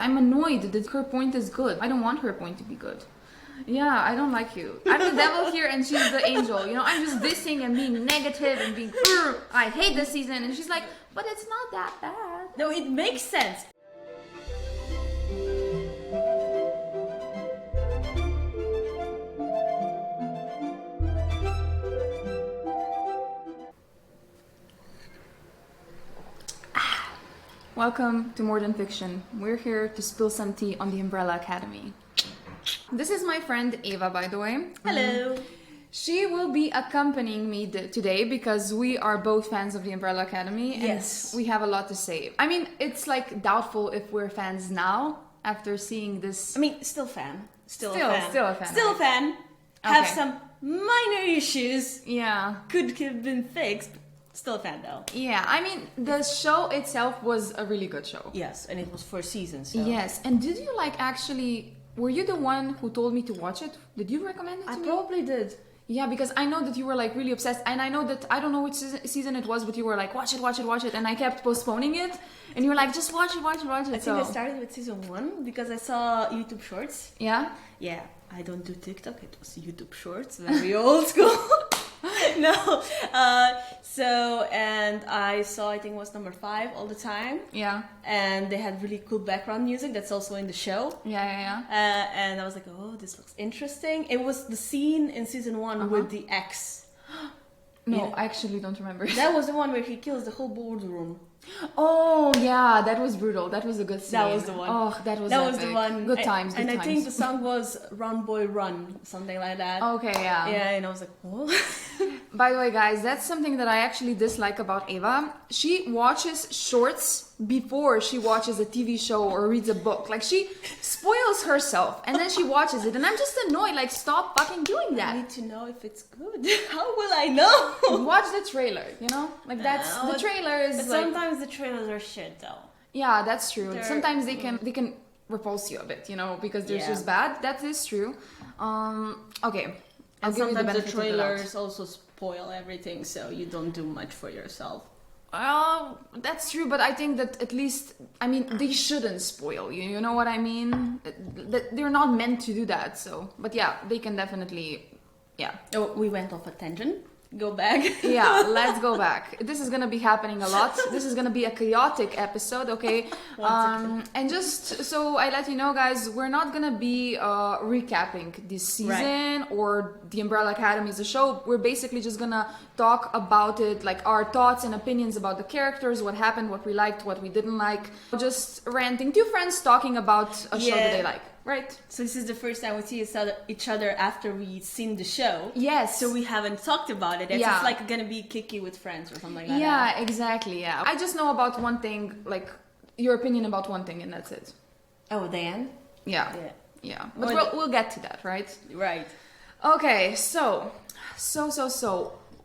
I'm annoyed that her point is good. I don't want her point to be good. Yeah, I don't like you. I'm the devil here and she's the angel. You know, I'm just dissing and being negative and being, I hate this season. And she's like, but it's not that bad. No, it makes sense. Welcome to More Than Fiction. We're here to spill some tea on the Umbrella Academy. This is my friend Eva, by the way. Hello. She will be accompanying me today because we are both fans of the Umbrella Academy and Yes. we have a lot to say. I mean, it's like doubtful if we're fans now after seeing this. I mean, still fan. Still a Still fan. a fan, Still a right? fan. Have Okay. some minor issues. Yeah. Could have been fixed. Still a fan though. Yeah, I mean, the show itself was a really good show. Yes, and it was 4 seasons. So. Yes, and did you were you the one who told me to watch it? Did you recommend it to I me? probably did. Yeah, because I know that you were like really obsessed, and I know that I don't know which season it was, but you were like, watch it, and I kept postponing it, and you were like, just watch it. I think I started with season 1 because I saw YouTube shorts. Yeah? Yeah, I don't do TikTok, it was YouTube shorts, very old school. No, and I saw, I think it was number 5 all the time. Yeah. And they had really cool background music that's also in the show. Yeah. And I was like, oh, this looks interesting. It was the scene in season 1 with the ex. No, Yeah. I actually don't remember. That was the one where he kills the whole boardroom. Oh, yeah, that was brutal. That was a good scene. That was the one. Oh, that was the epic. one. Good times, and good I think the times. song was Run Boy Run, something like that. Okay, yeah. Yeah, and I was like, what? By the way, guys, that's something that I actually dislike about Eva. She watches shorts before she watches a TV show or reads a book. Like, she spoils herself and then she watches it. And I'm just annoyed. Like, stop fucking doing I that. need to know if it's good. How will I know? Watch the trailer, you know? Like, that's... No, the trailer is But like... sometimes the trailers are shit, though. Yeah, that's true. They're- Sometimes they can repulse you a bit, you know? Because they're Yeah. just bad. That is true. Okay. I'll And give you the sometimes the benefit of the doubt. trailers also spoil everything, so you don't do much for yourself. That's true, but I think that at least, I mean, they shouldn't spoil you. You know what I mean? That they're not meant to do that. So, but yeah, they can definitely, yeah, Oh, we went off a tangent. Go back. yeah. Let's go back. This is gonna be happening a lot. This is gonna be a chaotic episode, okay? And just so I let you know, guys, we're not gonna be recapping this season or the Umbrella Academy as a show. We're basically just gonna talk about it, like our thoughts and opinions about the characters, what happened, what we liked, what we didn't like. Just ranting, two friends talking about a show that they like, right? So this is the first time we see each other after we've seen the show. Yes. So we haven't talked about it. It's Yeah. just like gonna be kicky with friends or something like that. Yeah, exactly. Yeah, I just know about one thing, like your opinion about one thing, and that's it. Oh, Dan? Yeah, Yeah. yeah. But Well, we'll get to that, right? Right. Okay, so,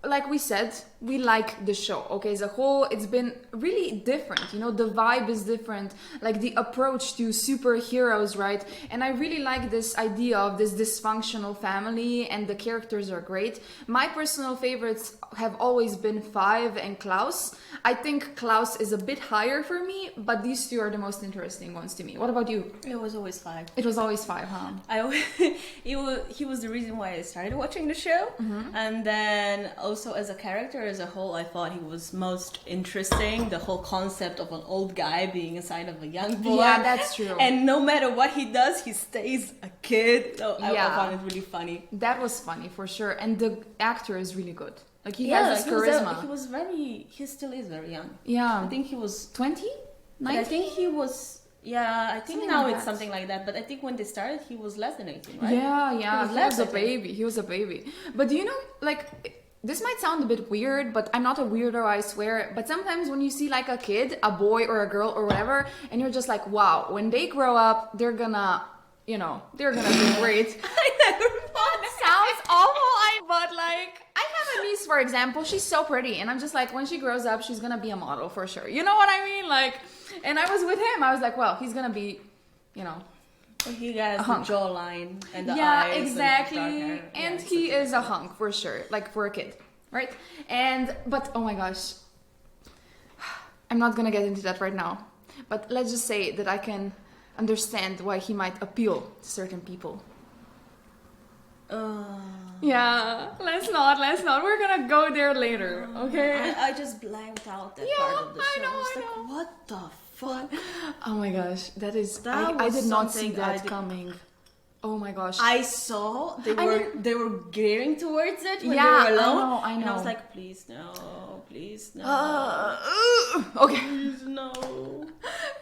like we said, we like the show, okay, as a whole. It's been really different, you know, the vibe is different, like the approach to superheroes, right? And I really like this idea of this dysfunctional family, and the characters are great. My personal favorites have always been Five and Klaus. I think Klaus is a bit higher for me, but these two are the most interesting ones to me. What about you? It was always 5. It was always Five, huh? He was the reason why I started watching the show. And then also as a character as a whole, I thought he was most interesting. The whole concept of an old guy being inside of a young boy. Yeah, that's true. And no matter what he does, he stays a kid. So I Yeah. found it really funny. That was funny for sure, and the actor is really good. Like he has this he charisma. was he still is very young. Yeah, I think he was 20, but I think he was, yeah, I think Something now like it's that. something like that. But I think when they started, he was less than 18, right? Yeah, He he was was less, a I think. baby. He was a baby. But do you know, like, this might sound a bit weird, but I'm not a weirdo, I swear. But sometimes when you see like a kid, a boy or a girl or whatever, and you're just like, wow, when they grow up, they're gonna, you know, they're gonna be great. I never thought Sounds awful, but like, I have a niece, for example, she's so pretty, and I'm just like, when she grows up, she's gonna be a model for sure. You know what I mean? Like, and I was with him, I was like, well, he's gonna be, you know. He has the hunk. jawline and the Yeah, eyes exactly. and the dark hair. And Yeah, he so- is a hunk for sure, like for a kid, right? But oh my gosh, I'm not gonna get into that right now. But let's just say that I can understand why he might appeal to certain people. Uh, Yeah, let's not. We're gonna go there later, okay? I just blanked out that Yeah, part of the show. I know, I was I like, know. what the fuck? Oh my gosh, that is. That I was did not see something that I did- coming. Oh my gosh. I saw they I were gearing towards it when Yeah, they were alone. I And I was know. like, please no, please no, Okay. please no.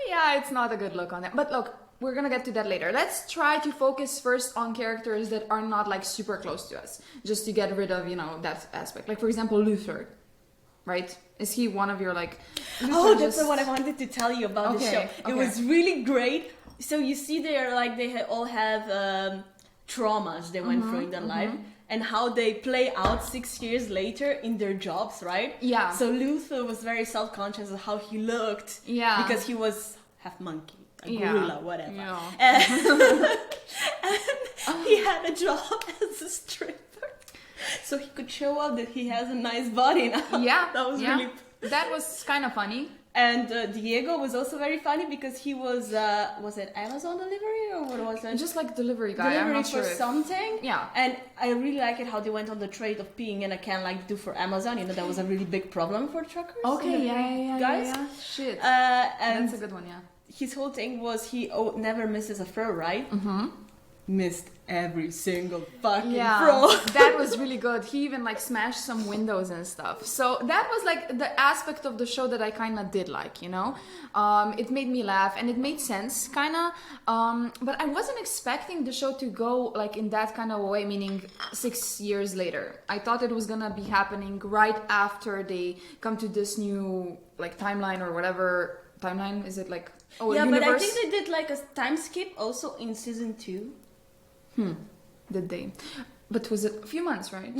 Yeah, it's not a good look on that. But look, we're gonna get to that later. Let's try to focus first on characters that are not like super close to us, just to get rid of, you know, that aspect. Like for example, Luther, right? Is he one of your like? Luther Oh, that's just- what I wanted to tell you about the Okay, show. okay. It was really great. So you see, they're like all have traumas they went through in their life, and how they play out 6 years later in their jobs, right? Yeah. So Luther was very self-conscious of how he looked. Yeah. Because he was half monkey, a Yeah. gorilla, whatever. Yeah. And he had a job as a stripper, so he could show up that he has a nice body now. Yeah, That was yeah. really. That was kind of funny. And Diego was also very funny because he was it Amazon delivery or what was it? Just like delivery guy. I'm Delivery not for sure. something. Yeah. And I really like it how they went on the trade of peeing in a can like they do for Amazon. You know, that was a really big problem for truckers. and Okay. delivery Yeah. guys. Yeah. Shit. And That's a good one. Yeah. his whole thing was he never misses a throw, right? Mm-hmm. Missed every single fucking Yeah, throw. that was really good. He even like smashed some windows and stuff. So that was like the aspect of the show that I kind of did like, you know. It made me laugh and it made sense, kind of. But I wasn't expecting the show to go like in that kind of way, meaning 6 years later. I thought it was gonna be happening right after they come to this new like timeline or whatever timeline. Is it like Yeah, universe? but I think they did like a time skip also in season 2. Did they? But was it a few months, right?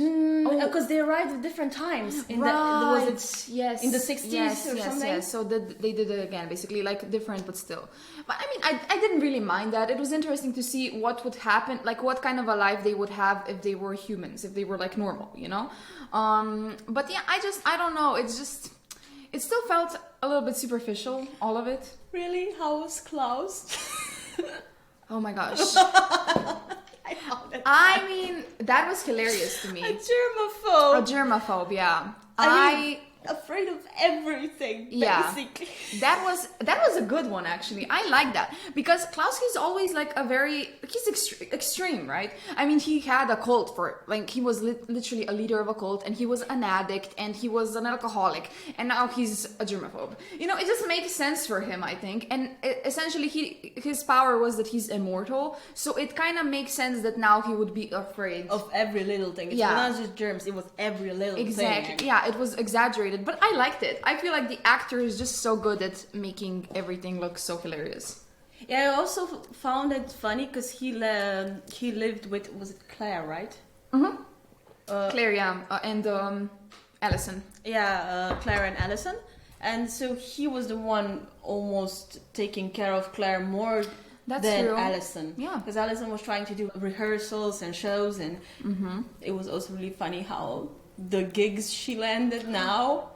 Because they arrived at different times. Was it yes in the 60s or something? Yes. So they did it again, basically like different, but still. But I mean, I didn't really mind that. It was interesting to see what would happen, like what kind of a life they would have if they were humans, if they were like normal, you know. But yeah, I don't know. It still felt a little bit superficial, all of it. Really? How was Klaus? Oh my gosh. I found it. I mean, that was hilarious to me. A germaphobe. A germaphobe, yeah. I mean, afraid of everything, Yeah. basically. That was a good one, actually. I like that because Klaus is always like he's extreme, right? I mean, he had a cult for like he was literally a leader of a cult, and he was an addict, and he was an alcoholic, and now he's a germaphobe. You know, it just makes sense for him, I think. And essentially, his power was that he's immortal, so it kind of makes sense that now he would be afraid Of every little thing. It's Yeah. not just germs, it was every little Exactly. thing. Yeah, it was exaggerated, but I liked it. I feel like the actor is just so good at making everything look so hilarious. Yeah, I also found it funny because he lived with, was it Claire, right? Mm-hmm. Claire, yeah, and Allison. Yeah, Claire and Allison. And so he was the one almost taking care of Claire more That's than true. Allison. Yeah. Because Allison was trying to do rehearsals and shows, and it was also really funny how the gigs she landed now,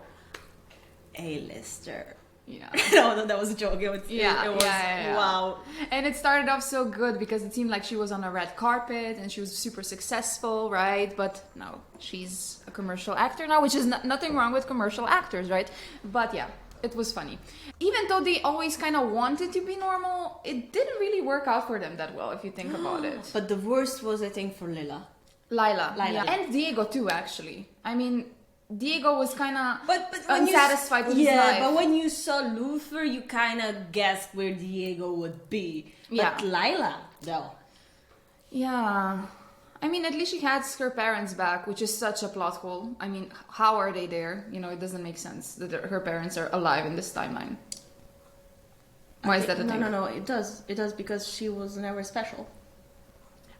A-lister. Yeah. No, that was a joke. It was, Yeah, it was yeah. wow. And it started off so good because it seemed like she was on a red carpet and she was super successful, right? But no, she's a commercial actor now, which is nothing wrong with commercial actors, right? But yeah, it was funny. Even though they always kind of wanted to be normal, it didn't really work out for them that well, if you think about it. But the worst was, I think, for Lila. Lila. Lila. Yeah. And Diego too, actually. I mean, Diego was kind of But when unsatisfied with his life. Yeah, but when you saw Luther, you kind of guessed where Diego would be. But Yeah. Lila, though. Yeah. I mean, at least she has her parents back, which is such a plot hole. I mean, how are they there? You know, it doesn't make sense that her parents are alive in this timeline. Why is that a thing? No, it does. It does because she was never special.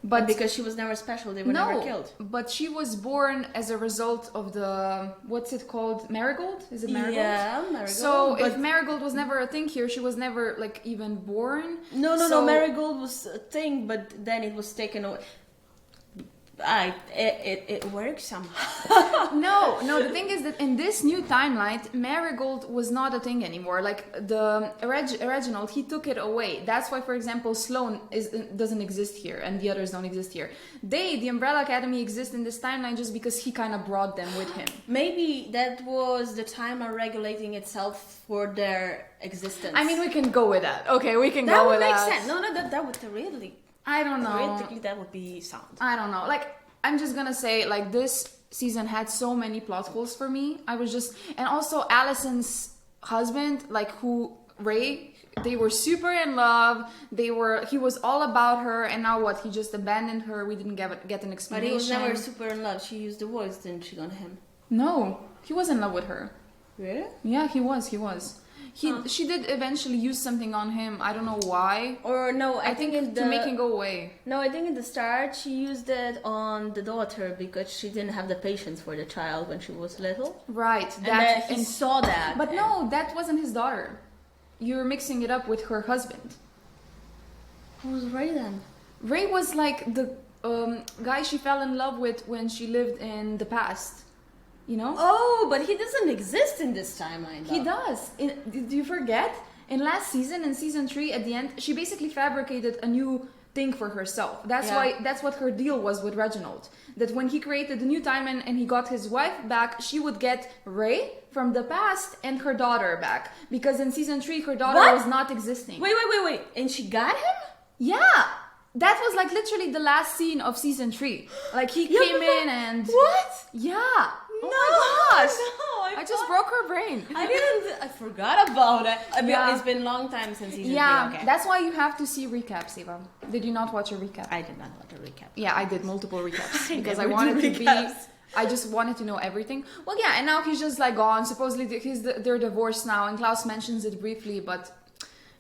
But Because she was never special, they were never killed. but she was born as a result of the, what's it called? Marigold? Is it Marigold? Yeah, Marigold. So but if Marigold was never a thing here, she was never like even born. no, So- Marigold was a thing, but then it was taken away. It works somehow. No, the thing is that in this new timeline, Marigold was not a thing anymore. Like the Reginald, he took it away. That's why, for example, Sloane doesn't exist here and the others don't exist here. The Umbrella Academy, exist in this timeline just because he kind of brought them with him. Maybe that was the timeline regulating itself for their existence. I mean, we can go with that. Okay, we can that go would with make that. sense. No, that would really. I don't know. Theoretically, that would be sound. I don't know. Like, I'm just gonna say, like, this season had so many plot holes for me. And also Allison's husband, like, Ray, they were super in love. He was all about her, and now what? He just abandoned her. We didn't get an explanation. But he was never super in love. She used the voice, didn't she, on him? No, he was in love with her. Really? Yeah, he was. She did eventually use something on him. I don't know why. Or no, I think to make him go away. No, I think in the start she used it on the daughter because she didn't have the patience for the child when she was little. Right. And he saw that. But no, that wasn't his daughter. You're mixing it up with her husband. Who was Ray then? Ray was like the guy she fell in love with when she lived in the past. You know? Oh, but he doesn't exist in this timeline, though. He does. Did you forget? In last season, in season 3, at the end, she basically fabricated a new thing for herself. That's what her deal was with Reginald. That when he created the new timeline and he got his wife back, she would get Ray from the past and her daughter back. Because in season 3, her daughter was not existing. Wait. And she got him? Yeah. That was like literally the last scene of season 3. Like he came in and... What? Yeah. Oh my gosh! No, I just broke her brain. I forgot about it. I mean, it's been a long time since season 3. Okay. That's why you have to see recaps, Eva. Did you not watch a recap? I did not watch a recap. Yeah, I did multiple recaps because I never wanted do to be. recaps. I just wanted to know everything. Well, yeah, and now he's just like gone. Supposedly they're divorced now, and Klaus mentions it briefly, but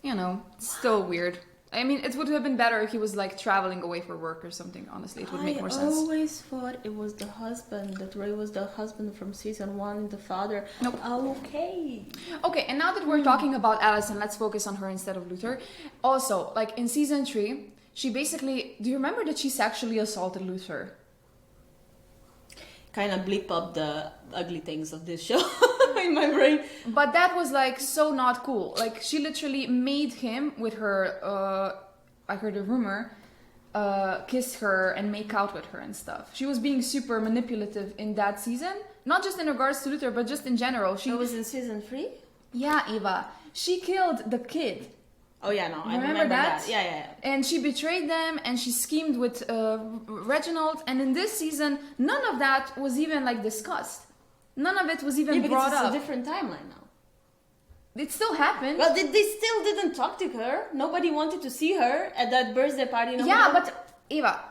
it's still weird. I mean, it would have been better if he was like traveling away for work or something. Honestly, it would make more sense. I always thought it was the husband, that Ray was the husband from season 1, the father. Nope. Oh, okay. Okay, and now that we're talking about Allison, let's focus on her instead of Luther. Also, like in season 3, she basically... Do you remember that she sexually assaulted Luther? Kind of bleep up the ugly things of this show in my brain. But that was like so not cool. Like she literally made him with her, I heard a rumor, kiss her and make out with her and stuff. She was being super manipulative in that season. Not just in regards to Luther, but just in general. She was in season 3? Yeah, Eva. She killed the kid. Oh yeah, no, I remember that? Yeah. And she betrayed them, and she schemed with Reginald. And in this season, none of that was even like discussed. None of it was even brought up. It's a different timeline now. It still happened. Well, they still didn't talk to her. Nobody wanted to see her at that birthday party. Yeah, but Eva,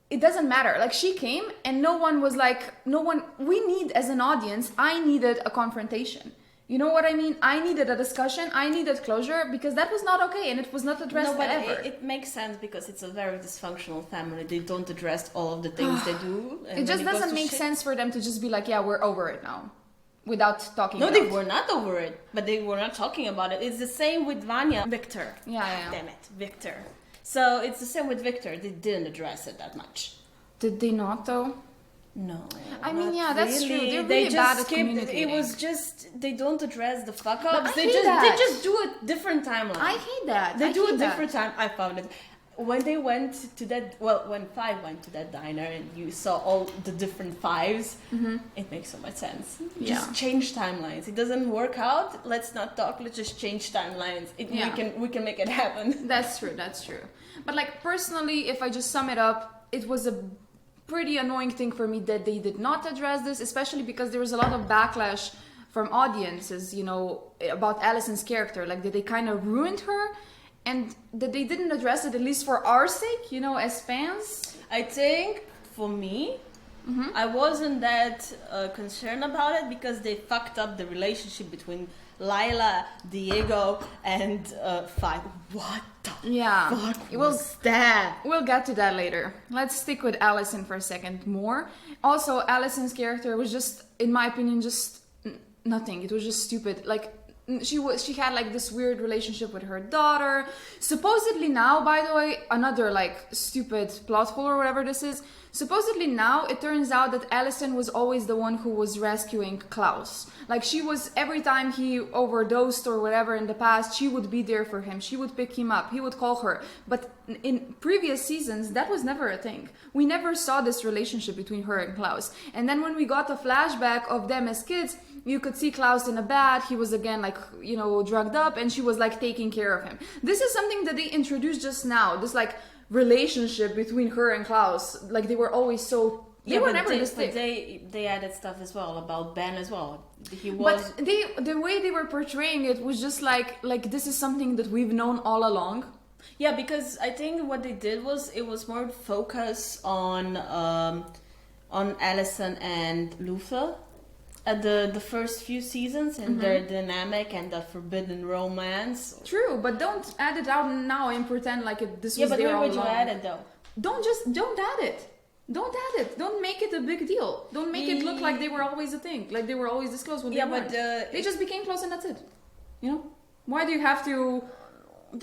it doesn't matter. Like she came, and no one was like, we need as an audience. I needed a confrontation. You know what I mean? I needed a discussion. I needed closure because that was not okay and it was not addressed ever. It makes sense because it's a very dysfunctional family. They don't address all of the things they do. It just doesn't make sense for them to just be like, yeah, we're over it now. Without talking about it. No, they were not over it. But they were not talking about it. It's the same with Vanya. Victor. Yeah. Damn it. Victor. So it's the same with Victor. They didn't address it that much. Did they not though? No. I mean, yeah, that's really. true. They're really bad at communicating. It was just, they don't address the fuck ups. They just do a different timeline. I hate that. They do a different time. I found it. When they went to that, when Five went to that diner and you saw all the different fives, it makes so much sense. Yeah. Just change timelines. It doesn't work out. Let's not talk. Let's just change timelines. We can make it happen. That's true. But like personally, if I just sum it up, it was a pretty annoying thing for me that they did not address this, especially because there was a lot of backlash from audiences, about Allison's character, like that they kind of ruined her and that they didn't address it, at least for our sake, as fans. I think for me, I wasn't that concerned about it because they fucked up the relationship between Lila, Diego, and Five. What the fuck was that? We'll get to that later. Let's stick with Allison for a second more. Also, Allison's character was just, in my opinion, just nothing. It was just stupid. Like, she had like this weird relationship with her daughter. Supposedly now, by the way, another like stupid plot hole or whatever this is. Supposedly now it turns out that Allison was always the one who was rescuing Klaus. Like she was, every time he overdosed or whatever in the past, she would be there for him. She would pick him up. He would call her. But in previous seasons, that was never a thing. We never saw this relationship between her and Klaus. And then when we got a flashback of them as kids, you could see Klaus in a bed. He was again like, you know, drugged up, and she was like taking care of him. This is something that they introduced just now. This like relationship between her and Klaus. Like they were always so... They were never this thick. But they added stuff as well about Ben as well. He was... But the way they were portraying it was just like this is something that we've known all along. Yeah, because I think what they did was it was more focus on Allison and Luther at the first few seasons and their dynamic and the forbidden romance. True, but don't add it out now and pretend like this was there all along. Yeah, but where would you add it though? Don't add it. Don't add it. Don't make it a big deal. Don't make it look like they were always a thing. Like they were always this close when they weren't. They just became close and that's it. You know? Why do you have to...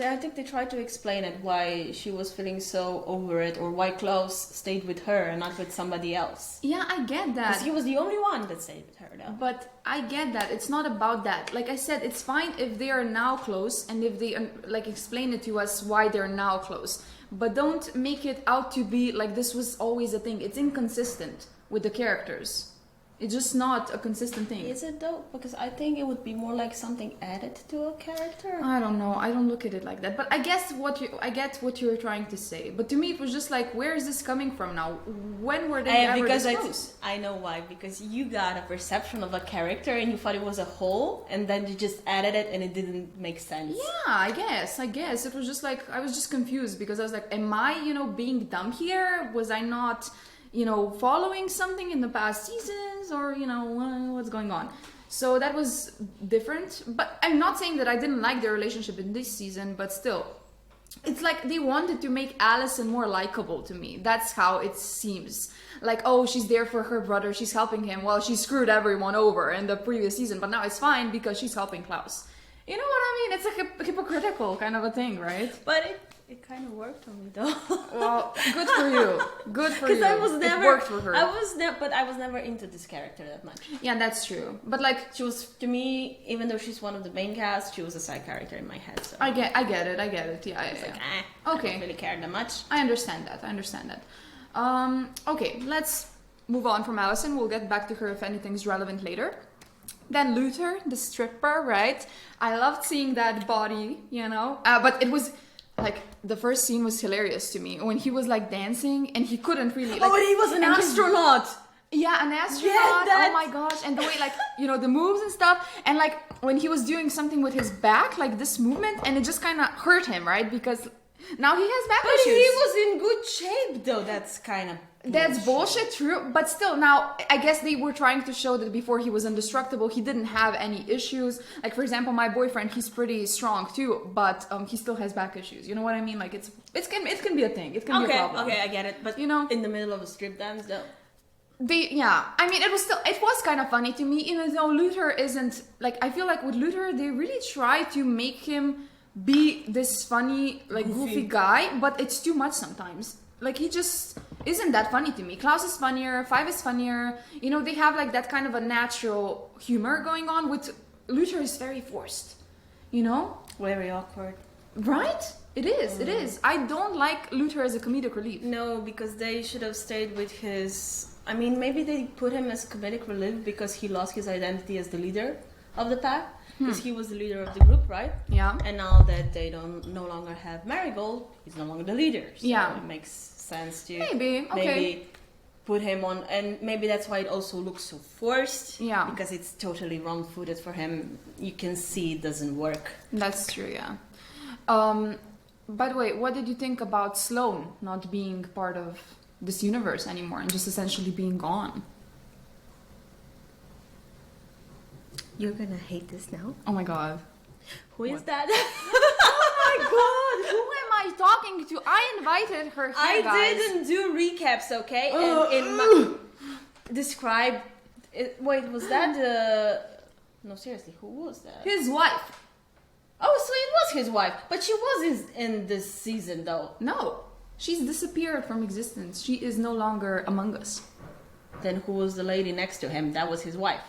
I think they tried to explain it, why she was feeling so over it, or why Klaus stayed with her and not with somebody else. Yeah, I get that. Because he was the only one that stayed with her, though. But I get that. It's not about that. Like I said, it's fine if they are now close and if they like explain it to us why they're now close. But don't make it out to be like this was always a thing. It's inconsistent with the characters. It's just not a consistent thing. Is it though? Because I think it would be more like something added to a character. I don't know. I don't look at it like that. But I get what you're trying to say. But to me, it was just like, where is this coming from now? When were they ever this close? I know why. Because you got a perception of a character and you thought it was a whole, and then you just added it and it didn't make sense. Yeah, I guess it was just like I was just confused because I was like, am I, being dumb here? Was I not, following something in the past seasons, or what's going on? So that was different. But I'm not saying that I didn't like their relationship in this season, but still, it's like they wanted to make Allison more likable to me. That's how it seems. Like, oh, she's there for her brother, she's helping him. Well, she screwed everyone over in the previous season, but now it's fine because she's helping Klaus. You know what I mean? It's a hypocritical kind of a thing, right? But it kind of worked on me though. Well, good for you. Good for you. Because it worked for her. But I was never into this character that much. Yeah, that's true. But like, she was, to me, even though she's one of the main cast, she was a side character in my head. So I get it. Yeah. Okay. I don't really care that much. I understand that. Okay, let's move on from Allison. We'll get back to her if anything's relevant later. Then Luther, the stripper, right? I loved seeing that body, but it was like the first scene was hilarious to me when he was like dancing and he couldn't really. Like, and he was an astronaut. Yeah, an astronaut. Yeah, oh my gosh! And the way, like, the moves and stuff, and like when he was doing something with his back, like this movement, and it just kind of hurt him, right? Because now he has back issues. But he was in good shape, though. That's kind of. That's bullshit, true. But still, now, I guess they were trying to show that before he was indestructible, he didn't have any issues. Like, for example, my boyfriend, he's pretty strong too, but he still has back issues. You know what I mean? Like, it can be a thing. It can be a problem. Okay, I get it. But, in the middle of a strip dance, though. I mean, it was kind of funny to me, even though Luther isn't, like, I feel like with Luther, they really try to make him be this funny, like, goofy guy, but it's too much sometimes. Like, he just isn't that funny to me. Klaus is funnier, Five is funnier. They have like that kind of a natural humor going on. With Luther is very forced, Very awkward. Right? It is. I don't like Luther as a comedic relief. No, because they should have stayed with his... I mean, maybe they put him as comedic relief because he lost his identity as the leader of the pack. Because he was the leader of the group, right? Yeah. And now that they no longer have Marigold, he's no longer the leader. So it makes sense to maybe put him on, and maybe that's why it also looks so forced. Yeah. Because it's totally wrong-footed for him. You can see it doesn't work. That's true, yeah. By the way, what did you think about Sloane not being part of this universe anymore and just essentially being gone? You're gonna hate this now. Oh my god. Who is that? Oh my god! Who am I talking to? I invited her here, guys. Didn't do recaps, okay? And describe... Wait, was that No, seriously, who was that? His wife. Oh, so it was his wife. But she was in this season, though. No. She's disappeared from existence. She is no longer among us. Then who was the lady next to him? That was his wife.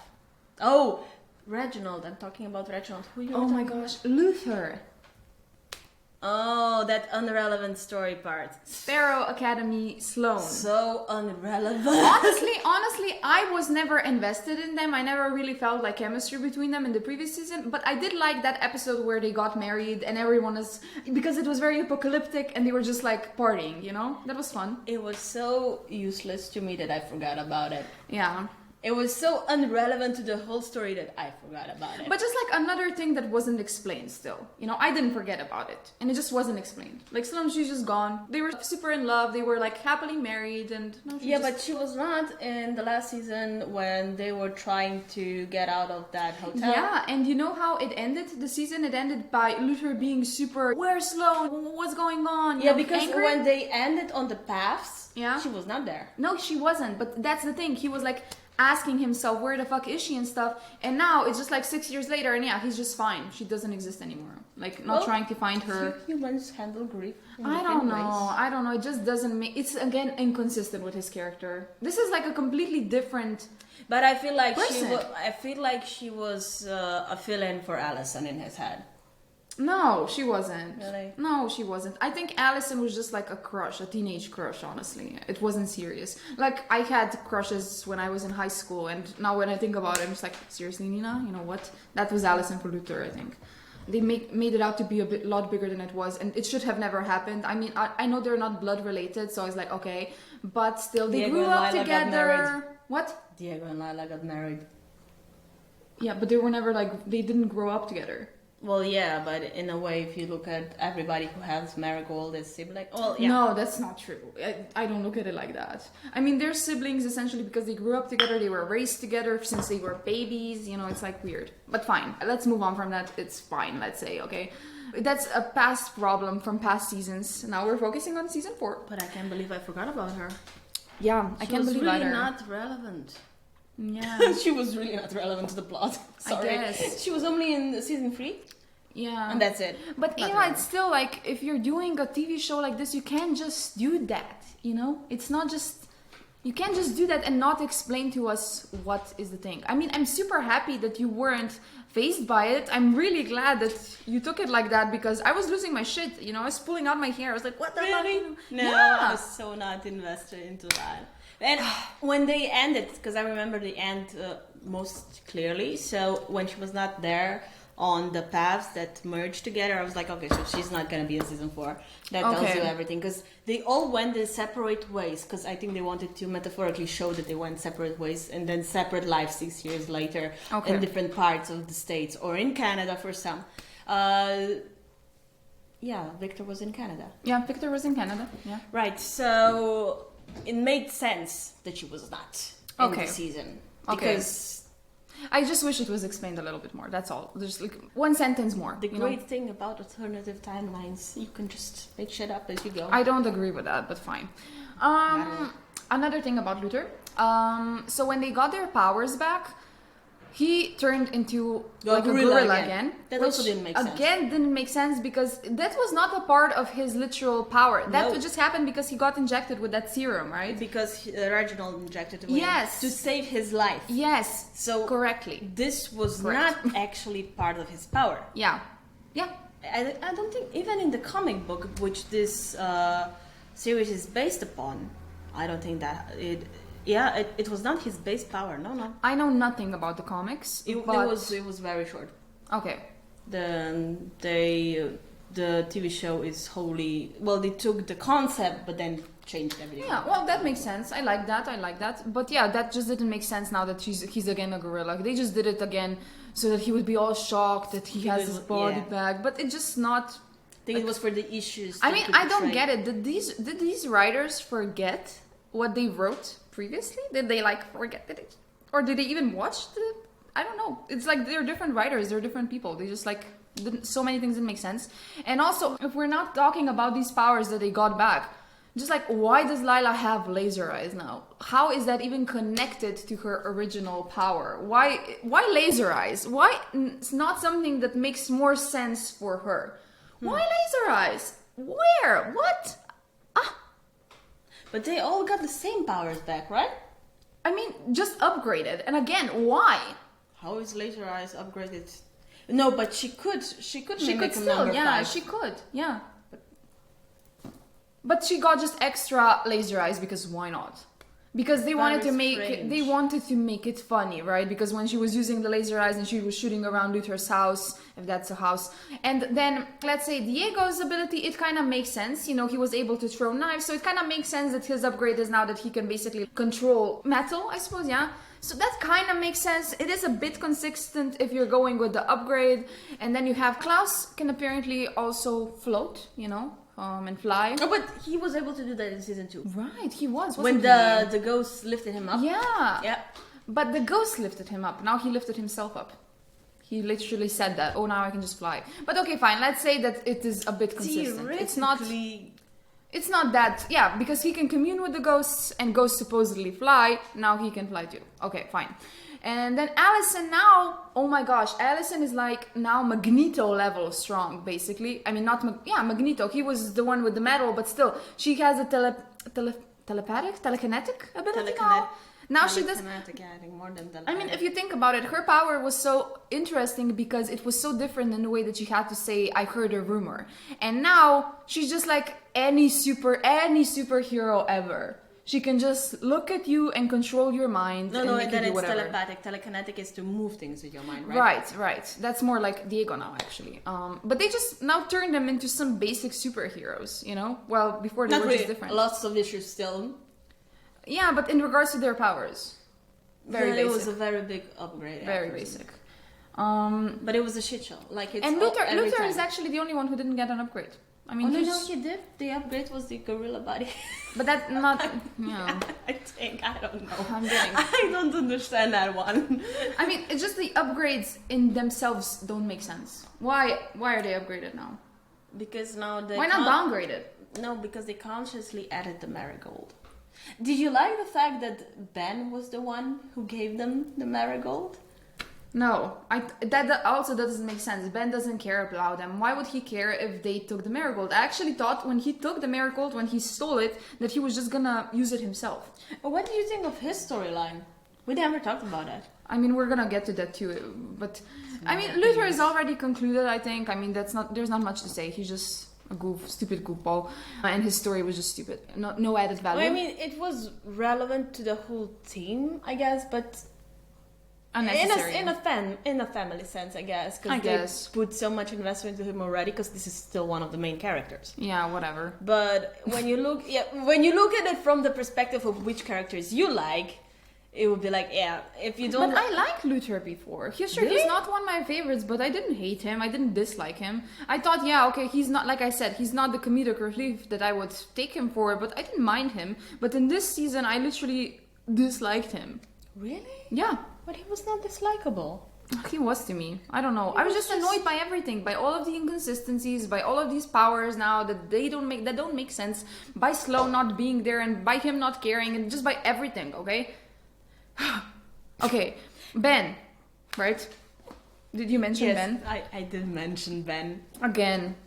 Oh, Reginald. I'm talking about Reginald. Who you? Oh my gosh, Luther. Oh, that irrelevant story part. Sparrow Academy Sloane. So irrelevant. Honestly, I was never invested in them. I never really felt like chemistry between them in the previous season. But I did like that episode where they got married and everyone is... Because it was very apocalyptic and they were just like partying, you know? That was fun. It was so useless to me that I forgot about it. Yeah. It was so irrelevant to the whole story that I forgot about it. But just like another thing that wasn't explained still. You know, I didn't forget about it. And it just wasn't explained. Like, Sloane, she's just gone. They were super in love. They were like happily married and... No, but she was not in the last season when they were trying to get out of that hotel. Yeah, and you know how it ended? The season, it ended by Luther being super, where's Sloane? What's going on? Yeah, because angry? When they ended on the paths, she was not there. No, she wasn't. But that's the thing. He was like... asking himself where the fuck is she and stuff, and now it's just like 6 years later and he's just fine. She doesn't exist anymore, like not trying to find her. Humans handle grief in I don't know, it just doesn't make... It's again inconsistent with his character. This is like a completely different... But I feel like person. she was a fill-in for Allison in his head. No, she wasn't. Really? No, she wasn't. I think Allison was just like a crush, a teenage crush, honestly. It wasn't serious. Like, I had crushes when I was in high school, and now when I think about it, I'm just like, seriously, Nina? You know what? That was Allison for Luther, I think. They made it out to be a lot bigger than it was, and it should have never happened. I mean, I know they're not blood related, so I was like, okay. But still, they grew up together. What? Diego and Lila got married. Yeah, but they were never like... They didn't grow up together. Well, yeah, but in a way, if you look at everybody who has Marigold as sibling, well, yeah. No, that's not true. I don't look at it like that. I mean, they're siblings essentially because they grew up together, they were raised together since they were babies, you know, it's like weird. But fine, let's move on from that. It's fine, let's say, okay? That's a past problem from past seasons. Now we're focusing on season 4. But I can't believe I forgot about her. Yeah, I can't believe either. She was really not relevant. Yeah. She was really not relevant to the plot. Sorry. I guess. She was only in season 3. Yeah. And that's it. But you know, it's still like, if you're doing a TV show like this, you can't just do that, you know? It's not just... You can't just do that and not explain to us what is the thing. I mean, I'm super happy that you weren't fazed by it. I'm really glad that you took it like that because I was losing my shit, you know? I was pulling out my hair. I was like, what the fuck? No, yeah. I was so not invested into that. And when they ended, because I remember the end most clearly, so when she was not there on the paths that merged together, I was like, okay, so she's not going to be in season 4. That tells you everything, because they all went their separate ways, because I think they wanted to metaphorically show that they went separate ways, and then separate lives 6 years later in different parts of the States, or in Canada for some. Yeah, Victor was in Canada. Yeah, Victor was in Canada, yeah. Right, so... It made sense that she was not in the season. Because I just wish it was explained a little bit more. That's all. There's like one sentence more. The great thing about alternative timelines, you can just make shit up as you go. I don't agree with that, but fine. Another thing about Luther. So when they got their powers back, he turned into like a gorilla again. That also didn't make sense. Again, didn't make sense because that was not a part of his literal power. That just happened because he got injected with that serum, right? Because Reginald injected him to save his life. Yes. So correctly. This was not actually part of his power. Yeah. Yeah. I don't think even in the comic book, which this series is based upon, I don't think that it was not his base power. No. I know nothing about the comics. It was very short. Okay. The TV show is wholly... Well, they took the concept, but then changed everything. Yeah, well, that makes sense. I like that. But yeah, that just didn't make sense now that he's again a gorilla. They just did it again so that he would be all shocked that he has his body back. But it's just not... I think it was for the issues. I mean, I don't get it. Did these writers forget what they wrote previously? Did they like forget it? Or did they even watch the... I don't know. It's like they're different writers. They're different people. They just like... So many things didn't make sense. And also, if we're not talking about these powers that they got back, Just like, why does Lila have laser eyes now? How is that even connected to her original power? Why laser eyes? Why it's not something that makes more sense for her? Why laser eyes? Where? What? But they all got the same powers back, right? I mean, just upgraded. And again, why? How is Laser Eyes upgraded? No, but she could She mimic could a still, number yeah, 5. she could, yeah. But she got just extra laser eyes because why not? Because they wanted to make it funny, right? Because when she was using the laser eyes and she was shooting around Luther's house, if that's a house, and then let's say Diego's ability, it kind of makes sense. You know, he was able to throw knives, so it kind of makes sense that his upgrade is now that he can basically control metal, I suppose, yeah. So that kind of makes sense. It is a bit consistent if you're going with the upgrade. And then you have Klaus can apparently also float, you know, and fly. Oh, but he was able to do that in season 2. Right, he was. When the ghost lifted him up. Yeah. Yeah. But the ghost lifted him up. Now he lifted himself up. He literally said that. Oh, now I can just fly. But okay, fine. Let's say that it is a bit consistent. It's not that, yeah, because he can commune with the ghosts and ghosts supposedly fly. Now he can fly too. Okay, fine. And then Allison now, oh my gosh, Allison is like now Magneto level strong, basically. I mean, Magneto. He was the one with the metal, but still, she has a telekinetic ability now. Now she does. Yeah, I think more than I mean, if you think about it, her power was so interesting because it was so different in the way that she had to say, "I heard a rumor," and now she's just like any superhero ever. She can just look at you and control your mind. No, and and then do it's whatever. telepathic. Telekinetic is to move things with your mind, right? Right. That's more like Diego now, actually. But they just now turn them into some basic superheroes, you know? Well, before they Not were really. just different. Lots of issues still. Yeah, but in regards to their powers, very basic. It was a very big upgrade. Very basic. But it was a shit show. Like it's and Luther time. is actually the only one who didn't get an upgrade. I mean, he did. The upgrade was the gorilla body. But that's not. Yeah. I don't know. I'm getting. I don't understand that one. I mean, it's just the upgrades in themselves don't make sense. Why are they upgraded now? Because now they. Why not downgraded? No, because they consciously added the marigold. Did you like the fact that Ben was the one who gave them the marigold? No, that also doesn't make sense. Ben doesn't care about them. Why would he care if they took the marigold? I actually thought when he took the marigold, when he stole it, that he was just gonna use it himself. What do you think of his storyline? We never talked about that. I mean, we're gonna get to that too. But I mean, Luther is already concluded. I think. I mean, there's not much to say. He's just a stupid goofball, and his story was just stupid. No added value. Well, I mean, it was relevant to the whole team, I guess, but. Unnecessary. In a family sense, I guess, because they put so much investment into him already. Because this is still one of the main characters. Yeah, whatever. But when you look at it from the perspective of which characters you like, it would be like, yeah, if you don't. But I liked Luther before. He's not one of my favorites, but I didn't hate him. I didn't dislike him. I thought, yeah, okay, he's not, like I said, he's not the comedic relief that I would take him for, but I didn't mind him. But in this season, I literally disliked him. Really? Yeah. But he was not dislikable. He was to me. I don't know. I was just annoyed by everything, by all of the inconsistencies, by all of these powers now that don't make sense, by Slow not being there and by him not caring and just by everything, okay? Okay, Ben, right? Did you mention Ben? I did mention Ben. Again,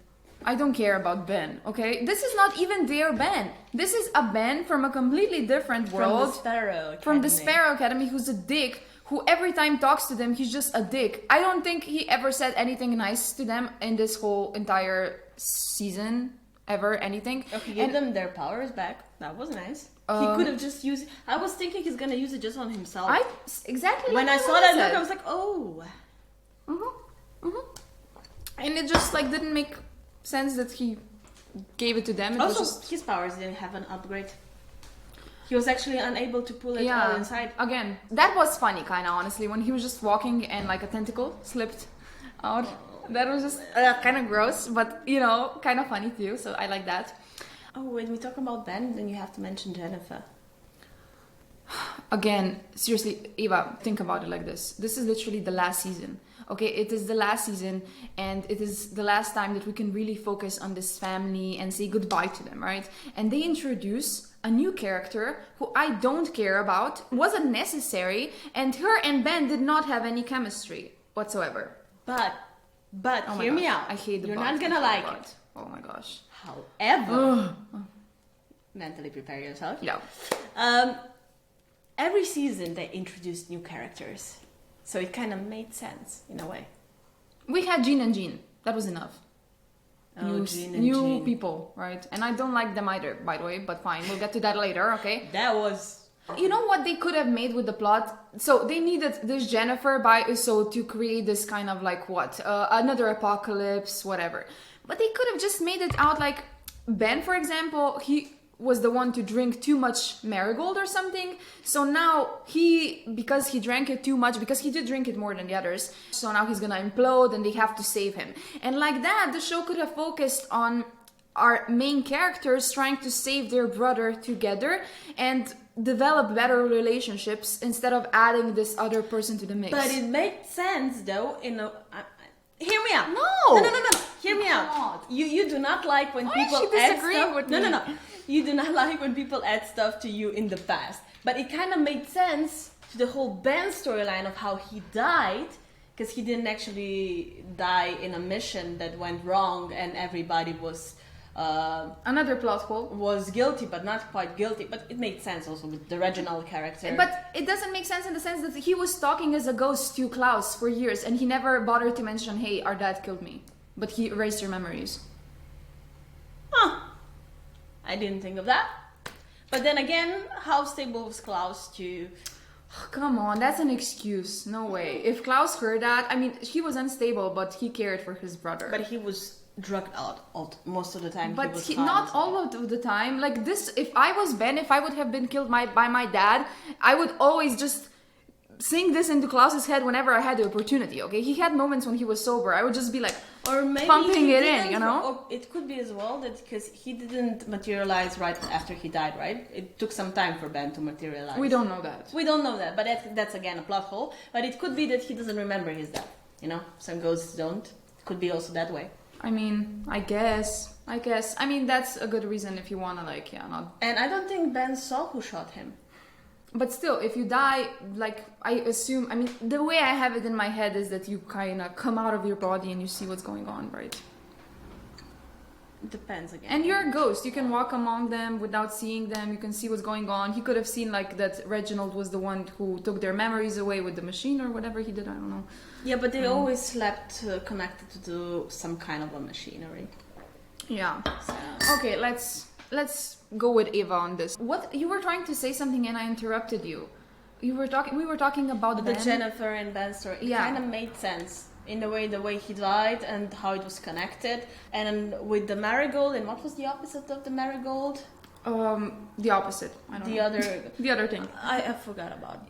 I don't care about Ben, okay? This is not even their Ben. This is a Ben from a completely different world. From the Sparrow Academy, who's a dick, who every time talks to them, he's just a dick. I don't think he ever said anything nice to them in this whole entire season, ever, anything. Okay, give them their powers back. That was nice. He could have just used. I was thinking he's gonna use it just on himself. Exactly. When I saw that look, I was like, oh. And it just like didn't make sense that he gave it to them. It Also, was just... his powers didn't have an upgrade. He was actually unable to pull it out inside. Again, that was funny, kind of honestly, when he was just walking and like a tentacle slipped out. That was just kind of gross, but you know, kind of funny too. So I like that. Oh, when we talk about Ben, then you have to mention Jennifer. Again, seriously, Eva, think about it like this. This is literally the last season. Okay, it is the last season, and it is the last time that we can really focus on this family and say goodbye to them, right? And they introduce a new character who I don't care about, wasn't necessary, and her and Ben did not have any chemistry whatsoever. But Oh my hear me gosh, out. I hate the You're but. not gonna like it. Oh my gosh. However, mentally prepare yourself. Yeah. Every season they introduced new characters, so it kind of made sense in a way. We had Jean and Jean. That was enough. Oh, Jean and new Jean. people, right? And I don't like them either, by the way, but fine. We'll get to that later, okay? That was... You know what they could have made with the plot? So they needed this Jennifer by Uso to create this kind of like what? Another apocalypse, whatever. But they could have just made it out like Ben, for example, he was the one to drink too much marigold or something. So now because he drank it too much, because he did drink it more than the others, so now he's gonna implode and they have to save him. And like that, the show could have focused on our main characters trying to save their brother together and develop better relationships instead of adding this other person to the mix. But it made sense though hear me out. No. No. Hear me out. You do not like when Why is people she add disagreeing stuff. with No. me? You do not like when people add stuff to you in the past. But it kind of made sense to the whole Ben storyline of how he died, because he didn't actually die in a mission that went wrong and everybody was Another plot hole. was guilty but not quite guilty. But it made sense also with the Reginald character. But it doesn't make sense in the sense that he was talking as a ghost to Klaus for years and he never bothered to mention, hey, our dad killed me. But he erased your memories. Huh. I didn't think of that. But then again, how stable was Klaus to... Come on, that's an excuse. No way. If Klaus heard that, I mean, he was unstable, but he cared for his brother. But he was drugged out most of the time. But was not fine. all of the time. Like this, if I was Ben, if I would have been killed by my dad, I would always just sink this into Klaus's head whenever I had the opportunity, okay? He had moments when he was sober. I would just be like, or maybe pumping he it in, didn't- you know? Or it could be as well that because he didn't materialize right after he died, right? It took some time for Ben to materialize. we don't know that. We don't know that, but that's again a plot hole. But it could be that he doesn't remember his death. You know, some ghosts don't. It could be also that way. I mean, I guess. I mean, that's a good reason if you want to, like, yeah, not... And I don't think Ben saw who shot him. But still, if you die, like, I assume... I mean, the way I have it in my head is that you kind of come out of your body and you see what's going on, right? It depends again. And you're a ghost. You can walk among them without seeing them. You can see what's going on. He could have seen, like, that Reginald was the one who took their memories away with the machine or whatever he did. I don't know. Yeah, but they always slept connected to some kind of a machinery. Yeah. So. Okay, let's go with Eva on this. What you were trying to say something and I interrupted you. We were talking about The Ben. Jennifer and Ben story. It Yeah. kind of made sense in the way he died and how it was connected. And with the marigold, and what was the opposite of the marigold? The opposite. I don't know. The other thing. I forgot about it.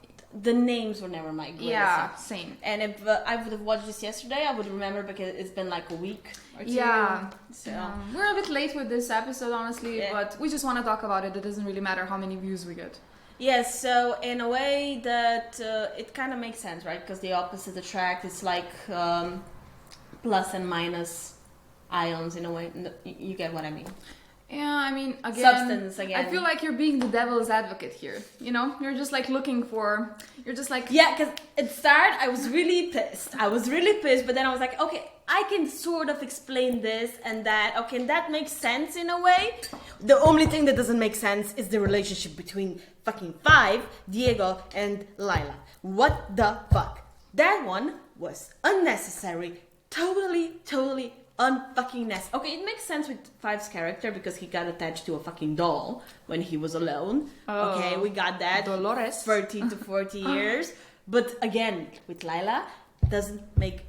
The names were never my greatest. Yeah, same. And if I would have watched this yesterday, I would remember because it's been like a week or two. Yeah. So We're a bit late with this episode, honestly, Yeah. but we just want to talk about it. It doesn't really matter how many views we get. yes, so in a way that it kind of makes sense, right? Because the opposite attract, it's like plus and minus ions in a way. You get what I mean? Yeah, I mean, again, Substance again. I feel like you're being the devil's advocate here. You know, you're just like you're just like, Yeah, because at start I was really pissed. But then I was like, okay, I can sort of explain this and that. Okay, and that makes sense in a way. The only thing that doesn't make sense is the relationship between fucking Five, Diego, and Lila. What the fuck? That one was unnecessary. Totally unfucking necessary. Okay, it makes sense with Five's character because he got attached to a fucking doll when he was alone. Okay, we got that. Dolores. 30 to 40 years. But again, with Lila, doesn't make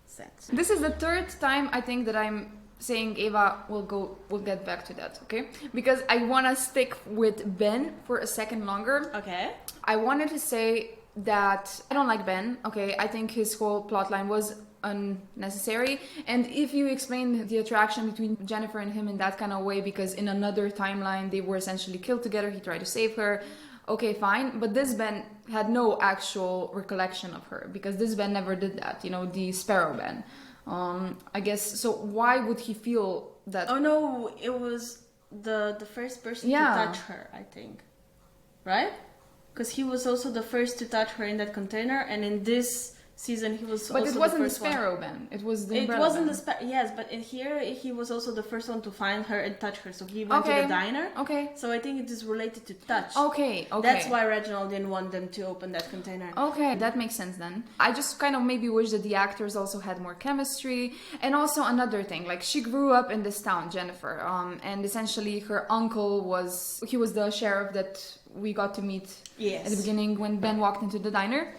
sense. This is the third time I think that I'm saying Eva we'll get back to that, okay? Because I want to stick with Ben for a second longer. Okay. I wanted to say that I don't like Ben, okay? I think his whole plotline was unnecessary, and if you explain the attraction between Jennifer and him in that kind of way, because in another timeline they were essentially killed together, he tried to save her, okay, fine. But this Ben had no actual recollection of her because this Ben never did that. You know, the Sparrow Ben. I guess so. Why would he feel that? Oh no, it was the first person to touch her, I think, right? Because he was also the first to touch her in that container, and in this season he was. But also it wasn't the first one. Sparrow Ben. It was the. It Umbrella wasn't Ben. the yes, but in here he was also the first one to find her and touch her. So he went to the diner. Okay. So I think it is related to touch. Okay. That's why Reginald didn't want them to open that container. Okay, that makes sense then. I just kind of maybe wish that the actors also had more chemistry. And also another thing, like she grew up in this town, Jennifer, and essentially her uncle was the sheriff that we got to meet at the beginning when Ben walked into the diner.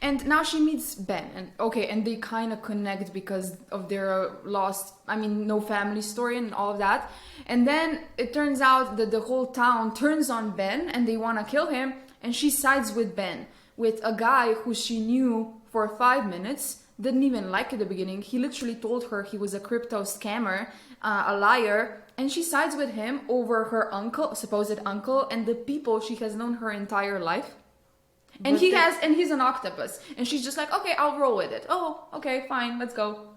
And now she meets Ben, and they kind of connect because of their no family story and all of that. And then it turns out that the whole town turns on Ben and they want to kill him. And she sides with Ben, with a guy who she knew for 5 minutes, didn't even like at the beginning. He literally told her he was a crypto scammer, a liar. And she sides with him over her uncle, supposed uncle, and the people she has known her entire life. And he's an octopus. And she's just like, okay, I'll roll with it. Oh, okay, fine, let's go.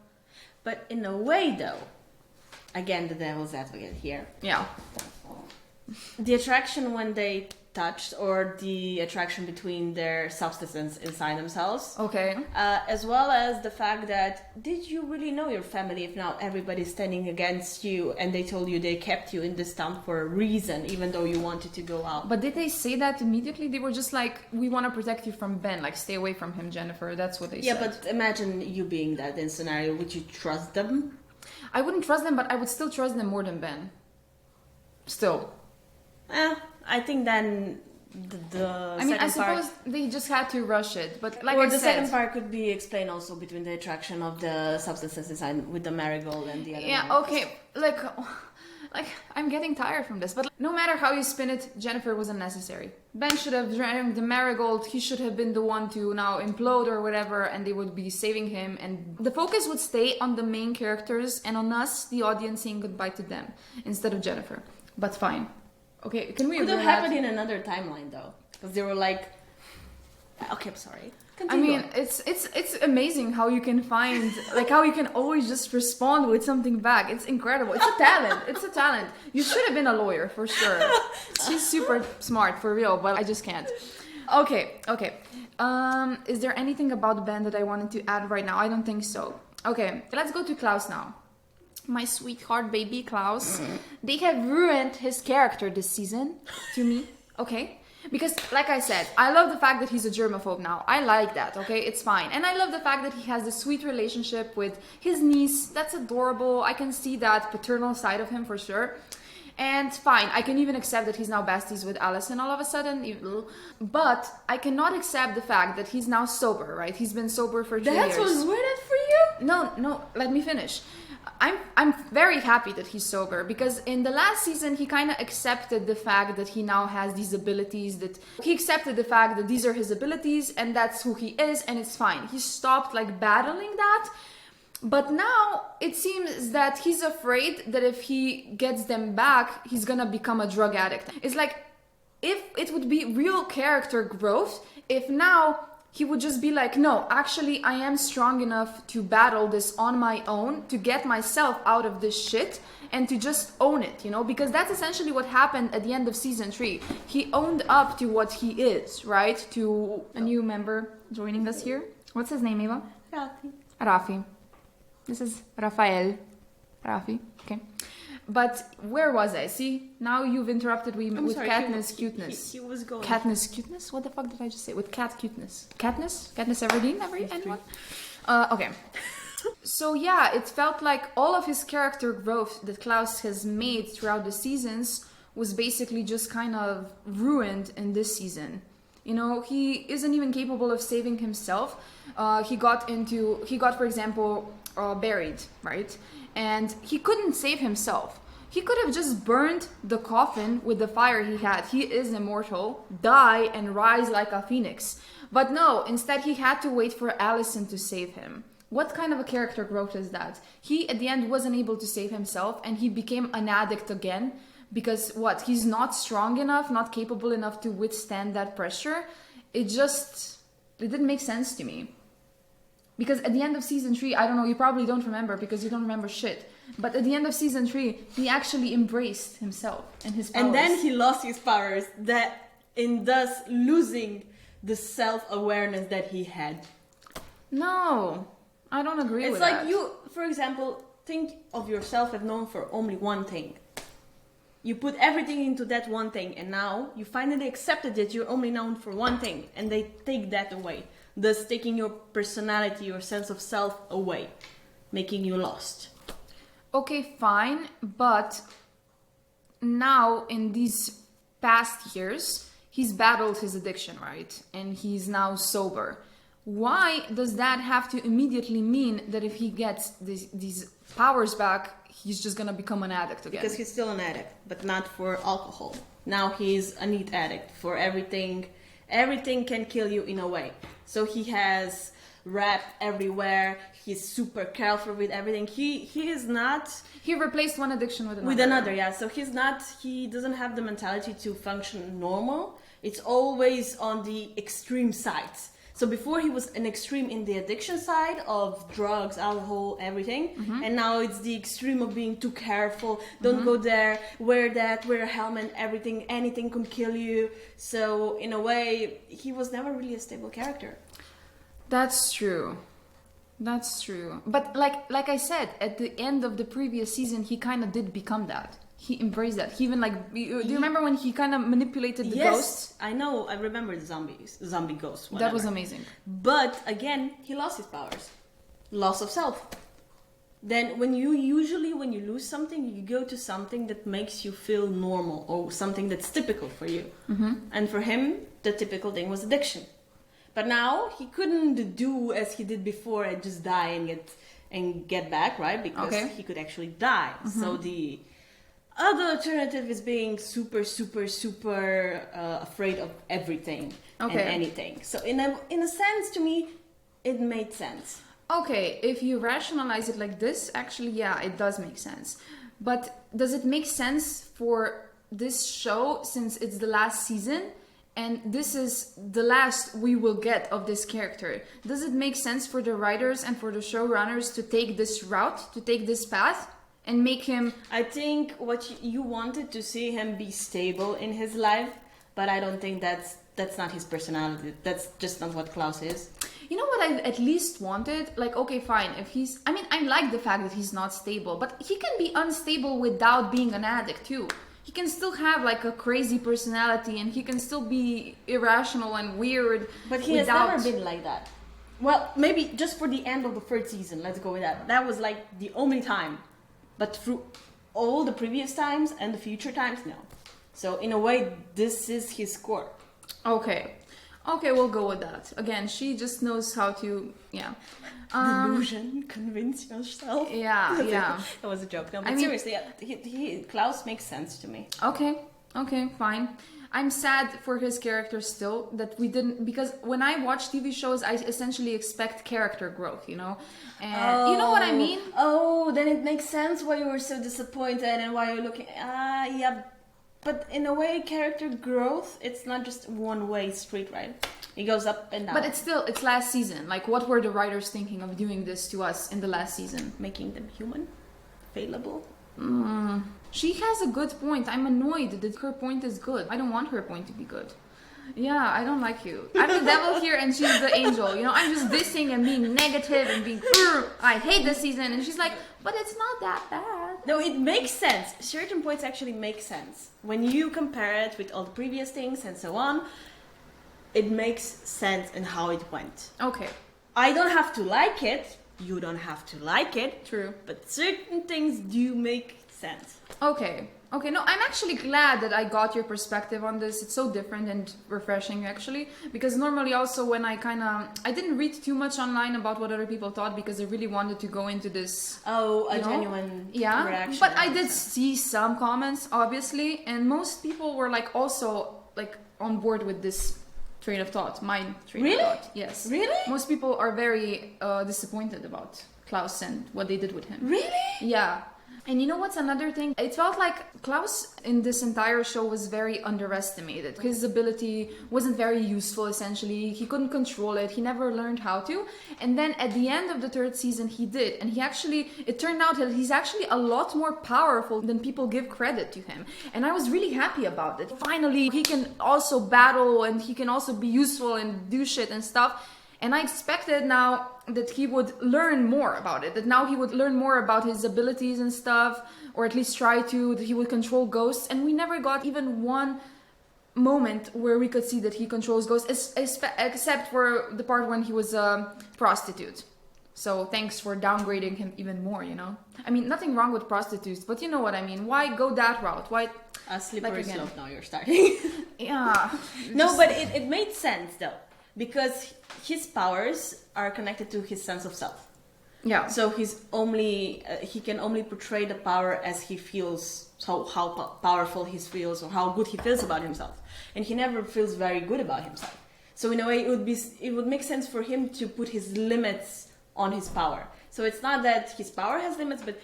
But in a way, though, again, the devil's advocate here. Yeah. The attraction when they touched, or the attraction between their substance inside themselves. Okay. As well as the fact that, did you really know your family if now everybody's standing against you and they told you they kept you in this town for a reason, even though you wanted to go out? But did they say that immediately? They were just like, we want to protect you from Ben, like stay away from him, Jennifer. That's what they said. Yeah, but imagine you being that in scenario. Would you trust them? I wouldn't trust them, but I would still trust them more than Ben. Still. I think then I suppose they just had to rush it, but like or I the said, second part could be explained also between the attraction of the substances inside with the marigold and the other one. Okay, like I'm getting tired from this, but no matter how you spin it, Jennifer was unnecessary. Ben should have drank the marigold. He should have been the one to now implode or whatever, and they would be saving him, and the focus would stay on the main characters and on us, the audience, saying goodbye to them instead of Jennifer. But fine. Okay, can we Could agree have that? happened in another timeline though, because they were like, okay, I'm sorry. Continue. I mean, it's amazing how you can find, like, how you can always just respond with something back. It's incredible. It's a talent. It's a talent. You should have been a lawyer for sure. She's super smart for real, but I just can't. Okay. Is there anything about Ben that I wanted to add right now? I don't think so. Okay, let's go to Klaus now. My sweetheart baby Klaus. They have ruined his character this season to me, okay? Because, like I said, I love the fact that he's a germaphobe now. I like that, okay? It's fine. And I love the fact that he has this sweet relationship with his niece. That's adorable. I can see that paternal side of him for sure. And fine, I can even accept that he's now besties with Allison all of a sudden. But I cannot accept the fact that he's now sober, right? He's been sober for 2 years. That's what's weird for you? No, let me finish. I'm very happy that he's sober, because in the last season he kind of accepted the fact that he now has these abilities, that he accepted the fact that these are his abilities and that's who he is, and it's fine. He stopped like battling that. But now it seems that he's afraid that if he gets them back, he's gonna become a drug addict. It's like, if it would be real character growth, if now he would just be like, no, actually I am strong enough to battle this on my own, to get myself out of this shit and to just own it, you know? Because that's essentially what happened at the end of season 3. He owned up to what he is, right? To a new member joining us here. What's his name, Eva? Rafi. This is Rafael. Rafi, okay. But where was I? See, now you've interrupted me with Katniss cuteness. He was going. Katniss cuteness? What the fuck did I just say? With cat cuteness. Katniss? Katniss Everdeen? Anyone? Okay. So yeah, it felt like all of his character growth that Klaus has made throughout the seasons was basically just kind of ruined in this season. You know, he isn't even capable of saving himself. He got, for example, buried, right? And he couldn't save himself. He could have just burned the coffin with the fire he had. He is immortal, die and rise like a phoenix. But no, instead he had to wait for Allison to save him. What kind of a character growth is that? He, at the end, wasn't able to save himself, and he became an addict again because what, he's not strong enough, not capable enough to withstand that pressure. It didn't make sense to me. Because at the end of season 3, I don't know, you probably don't remember because you don't remember shit. But at the end of season 3, he actually embraced himself and his powers. And then he lost his powers, thus losing the self-awareness that he had. No, I don't agree with that. that. It's like you, for example, think of yourself as known for only one thing. You put everything into that one thing, and now you finally accepted that you're only known for one thing, and they take that away, thus taking your personality, your sense of self away, making you lost. Okay, fine, but now in these past years, he's battled his addiction, right? And he's now sober. Why does that have to immediately mean that if he gets these powers back, he's just gonna become an addict again? Because he's still an addict, but not for alcohol. Now he's a neat addict for everything. Everything can kill you in a way. So he has rap everywhere. He's super careful with everything. He is not... He replaced one addiction with another. With another, yeah. So he doesn't have the mentality to function normal. It's always on the extreme sides. So before he was an extreme in the addiction side of drugs, alcohol, everything. Mm-hmm. And now it's the extreme of being too careful. Don't go there, wear a helmet, everything, anything can kill you. So in a way, he was never really a stable character. That's true. But like I said, at the end of the previous season, he kind of did become that. He embraced that. He even do you remember when he kind of manipulated the ghosts? I know. I remember the zombie ghosts. Whatever. That was amazing. But again, he lost his powers. Loss of self. Then when you lose something, you go to something that makes you feel normal or something that's typical for you. Mm-hmm. And for him, the typical thing was addiction. But now he couldn't do as he did before and just die and get back, right? Because he could actually die. Mm-hmm. So the other alternative is being super, super, super afraid of everything and anything. So in a sense, to me, it made sense. Okay, if you rationalize it like this, actually, yeah, it does make sense. But does it make sense for this show since it's the last season? And this is the last we will get of this character. Does it make sense for the writers and for the showrunners to take this route, to take this path? And make him... I think what you wanted to see him be stable in his life, but I don't think that's not his personality. That's just not what Klaus is. You know what I at least wanted? Like, okay, fine, if he's... I mean, I like the fact that he's not stable, but he can be unstable without being an addict too. He can still have like a crazy personality and he can still be irrational and weird. But he has never been like that. Well, maybe just for the end of the third season, let's go with that. That was like the only time. But through all the previous times and the future times, no. So in a way, this is his core. Okay, we'll go with that. Again, she just knows how to, yeah. Delusion, convince yourself. Yeah. That was a joke. No, but seriously, Klaus makes sense to me. Okay, fine. I'm sad for his character still that we didn't, because when I watch TV shows, I essentially expect character growth, you know? And you know what I mean? Oh, then it makes sense why you were so disappointed and why you're looking, yeah. But in a way, character growth, it's not just one-way street, right? It goes up and down. But it's last season. Like, what were the writers thinking of doing this to us in the last season? Making them human? Available? She has a good point. I'm annoyed that her point is good. I don't want her point to be good. Yeah, I don't like you. I'm the devil here and she's the angel. You know, I'm just dissing and being negative and being, I hate this season. And she's like, but it's not that bad. No, it makes sense. Certain points actually make sense. When you compare it with all the previous things and so on, it makes sense in how it went. Okay. I don't have to like it. You don't have to like it. True. But certain things do make sense. Okay, no, I'm actually glad that I got your perspective on this. It's so different and refreshing, actually. Because normally also when I didn't read too much online about what other people thought because I really wanted to go into this... genuine reaction. But I did see some comments, obviously. And most people were also on board with this train of thought. My train of thought, yes. Really? Most people are very disappointed about Klaus and what they did with him. Really? Yeah. And you know what's another thing? It felt like Klaus in this entire show was very underestimated. His ability wasn't very useful, essentially. He couldn't control it. He never learned how to. And then at the end of the third season, he did. And it turned out that he's actually a lot more powerful than people give credit to him. And I was really happy about it. Finally, he can also battle and he can also be useful and do shit and stuff. And I expected now that he would learn more about it, that now he would learn more about his abilities and stuff, or at least try to, that he would control ghosts. And we never got even one moment where we could see that he controls ghosts, except for the part when he was a prostitute. So thanks for downgrading him even more, you know? I mean, nothing wrong with prostitutes, but you know what I mean. Why go that route? Why... A slippery slope now you're starting. Yeah. No, but it made sense though. Because his powers are connected to his sense of self. Yeah. So he can only portray the power as he feels, so how powerful he feels or how good he feels about himself. And he never feels very good about himself. So in a way, it would make sense for him to put his limits on his power. So it's not that his power has limits, but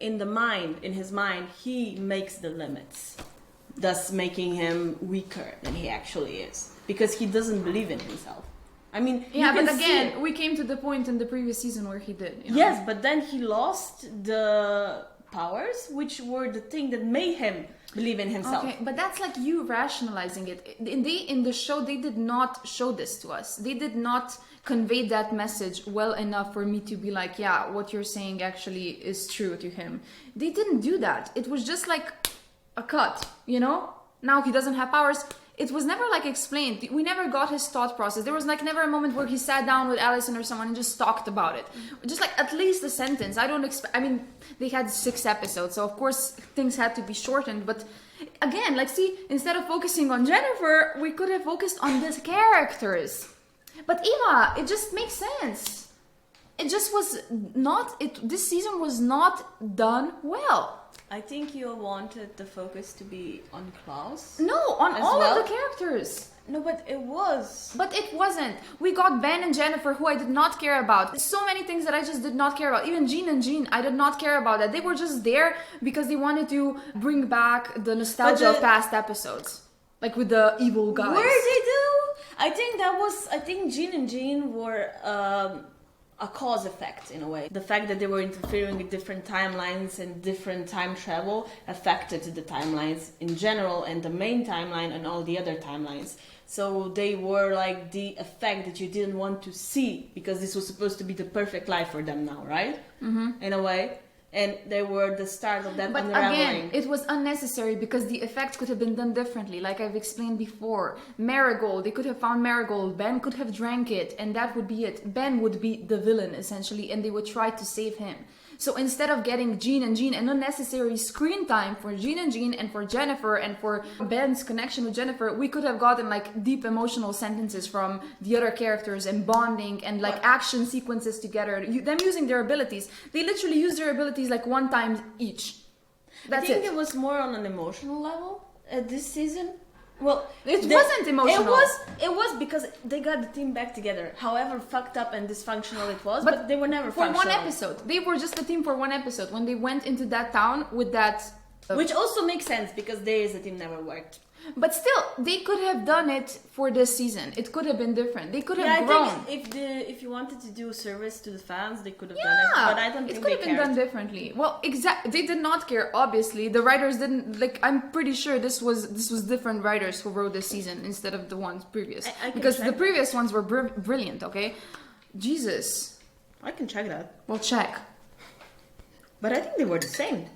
in his mind, he makes the limits, thus making him weaker than he actually is. Because he doesn't believe in himself. I mean, yeah, but again, we came to the point in the previous season where he did. You know? Yes, but then he lost the powers, which were the thing that made him believe in himself. Okay, but that's like you rationalizing it. In the show, they did not show this to us. They did not convey that message well enough for me to be like, yeah, what you're saying actually is true to him. They didn't do that. It was just like a cut, you know? Now he doesn't have powers. It was never like explained. We never got his thought process. There was like never a moment where he sat down with Allison or someone and just talked about it. Just like at least a sentence. I mean, they had 6 episodes, so of course things had to be shortened. But again, like see, instead of focusing on Jennifer, we could have focused on these characters. But Eva, it just makes sense. It just was not. This season was not done well. I think you wanted the focus to be on Klaus. No, on all of the characters. No, but it was. But it wasn't. We got Ben and Jennifer, who I did not care about. So many things that I just did not care about. Even Jean and Jean, I did not care about that. They were just there because they wanted to bring back the nostalgia of past episodes. Like with the evil guys. Were they do? I think Jean and Jean were a cause effect in a way. The fact that they were interfering with different timelines and different time travel affected the timelines in general and the main timeline and all the other timelines. So they were like the effect that you didn't want to see because this was supposed to be the perfect life for them now, right? Mm-hmm. In a way. And they were the start of that unraveling. But again, it was unnecessary because the effect could have been done differently, like I've explained before. Marigold, they could have found Marigold. Ben could have drank it, and that would be it. Ben would be the villain, essentially, and they would try to save him. So instead of getting Jean and Jean and unnecessary screen time for Jean and Jean and for Jennifer and for Ben's connection with Jennifer, we could have gotten like deep emotional sentences from the other characters and bonding and like action sequences together. Them using their abilities. They literally use their abilities like one time each. That's it. I think it was more on an emotional level this season. Well, it wasn't emotional. It was because they got the team back together. However fucked up and dysfunctional it was, but they were never for functional. one episode. They were just a team for one episode when they went into that town with that. Which also makes sense because they as a team never worked. But still, they could have done it for this season. It could have been different. They could have grown. I think if you wanted to do a service to the fans, they could have done it. But I don't think it could have been done differently. Well, they did not care. Obviously, the writers didn't like. I'm pretty sure this was different writers who wrote this season instead of the ones previous. Because the previous ones were brilliant. Okay, Jesus. I can check that. Well, check. But I think they were the same.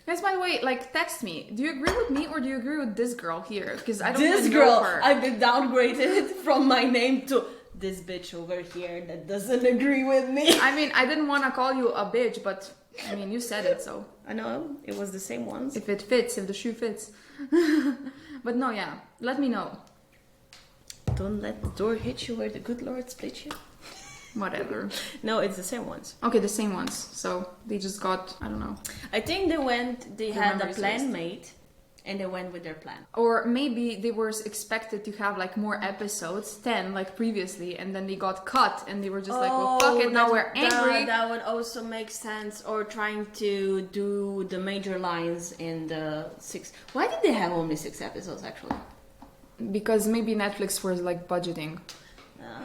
Guys, by the way, like, text me. Do you agree with me or do you agree with this girl here? Because I don't this even girl, know her. I've been downgraded from my name to this bitch over here that doesn't agree with me. I mean, I didn't want to call you a bitch, but I mean, you said it, so. I know, it was the same ones. If it fits, if the shoe fits. But no, yeah, let me know. Don't let the door hit you where the good Lord split you. Whatever. No, it's the same ones. Okay, the same ones. So they just got, I don't know. I think they had a plan made And they went with their plan. Or maybe they were expected to have like more episodes, 10 like previously, and then they got cut and they were just like, well, fuck it, now we're angry. That would also make sense. Or trying to do the major lines in the 6. Why did they have only 6 episodes actually? Because maybe Netflix was like budgeting.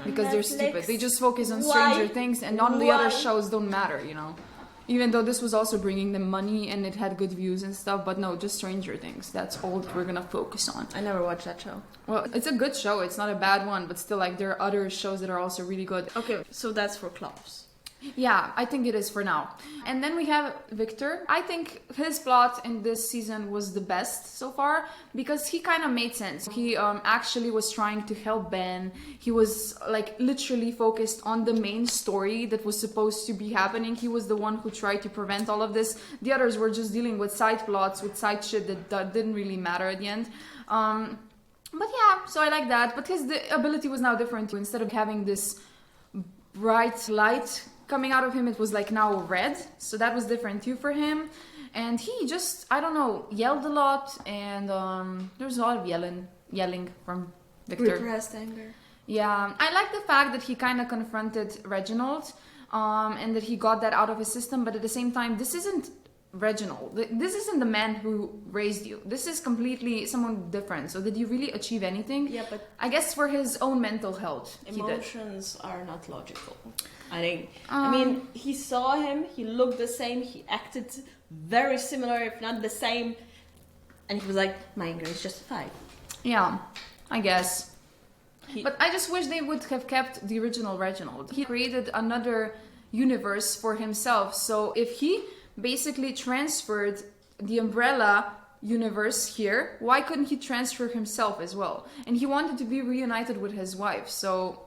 Because they're Netflix, stupid. They just focus on why? Stranger Things and all the other shows don't matter, you know. Even though this was also bringing them money and it had good views and stuff, but no, just Stranger Things. That's all that we're gonna focus on. I never watched that show. Well, it's a good show. It's not a bad one, but still, like, there are other shows that are also really good. Okay, so that's for Klaus. Yeah, I think it is for now. And then we have Victor. I think his plot in this season was the best so far because he kind of made sense. He actually was trying to help Ben. He was like literally focused on the main story that was supposed to be happening. He was the one who tried to prevent all of this. The others were just dealing with side plots, with side shit that didn't really matter at the end. But yeah, so I like that. But the ability was now different. Instead of having this bright light coming out of him, it was like now red, so that was different too for him. And he just, I don't know, yelled a lot, and there was a lot of yelling from Victor. Repressed anger. Yeah, I like the fact that he kind of confronted Reginald, and that he got that out of his system, but at the same time, this isn't Reginald. This isn't the man who raised you. This is completely someone different. So did you really achieve anything? Yeah, but I guess for his own mental health, emotions are not logical. I think. I mean, he saw him. He looked the same. He acted very similar, if not the same. And he was like, "My anger is justified." Yeah, I guess. But I just wish they would have kept the original Reginald. He created another universe for himself. So if he basically transferred the Umbrella universe here, why couldn't he transfer himself as well? And he wanted to be reunited with his wife. So,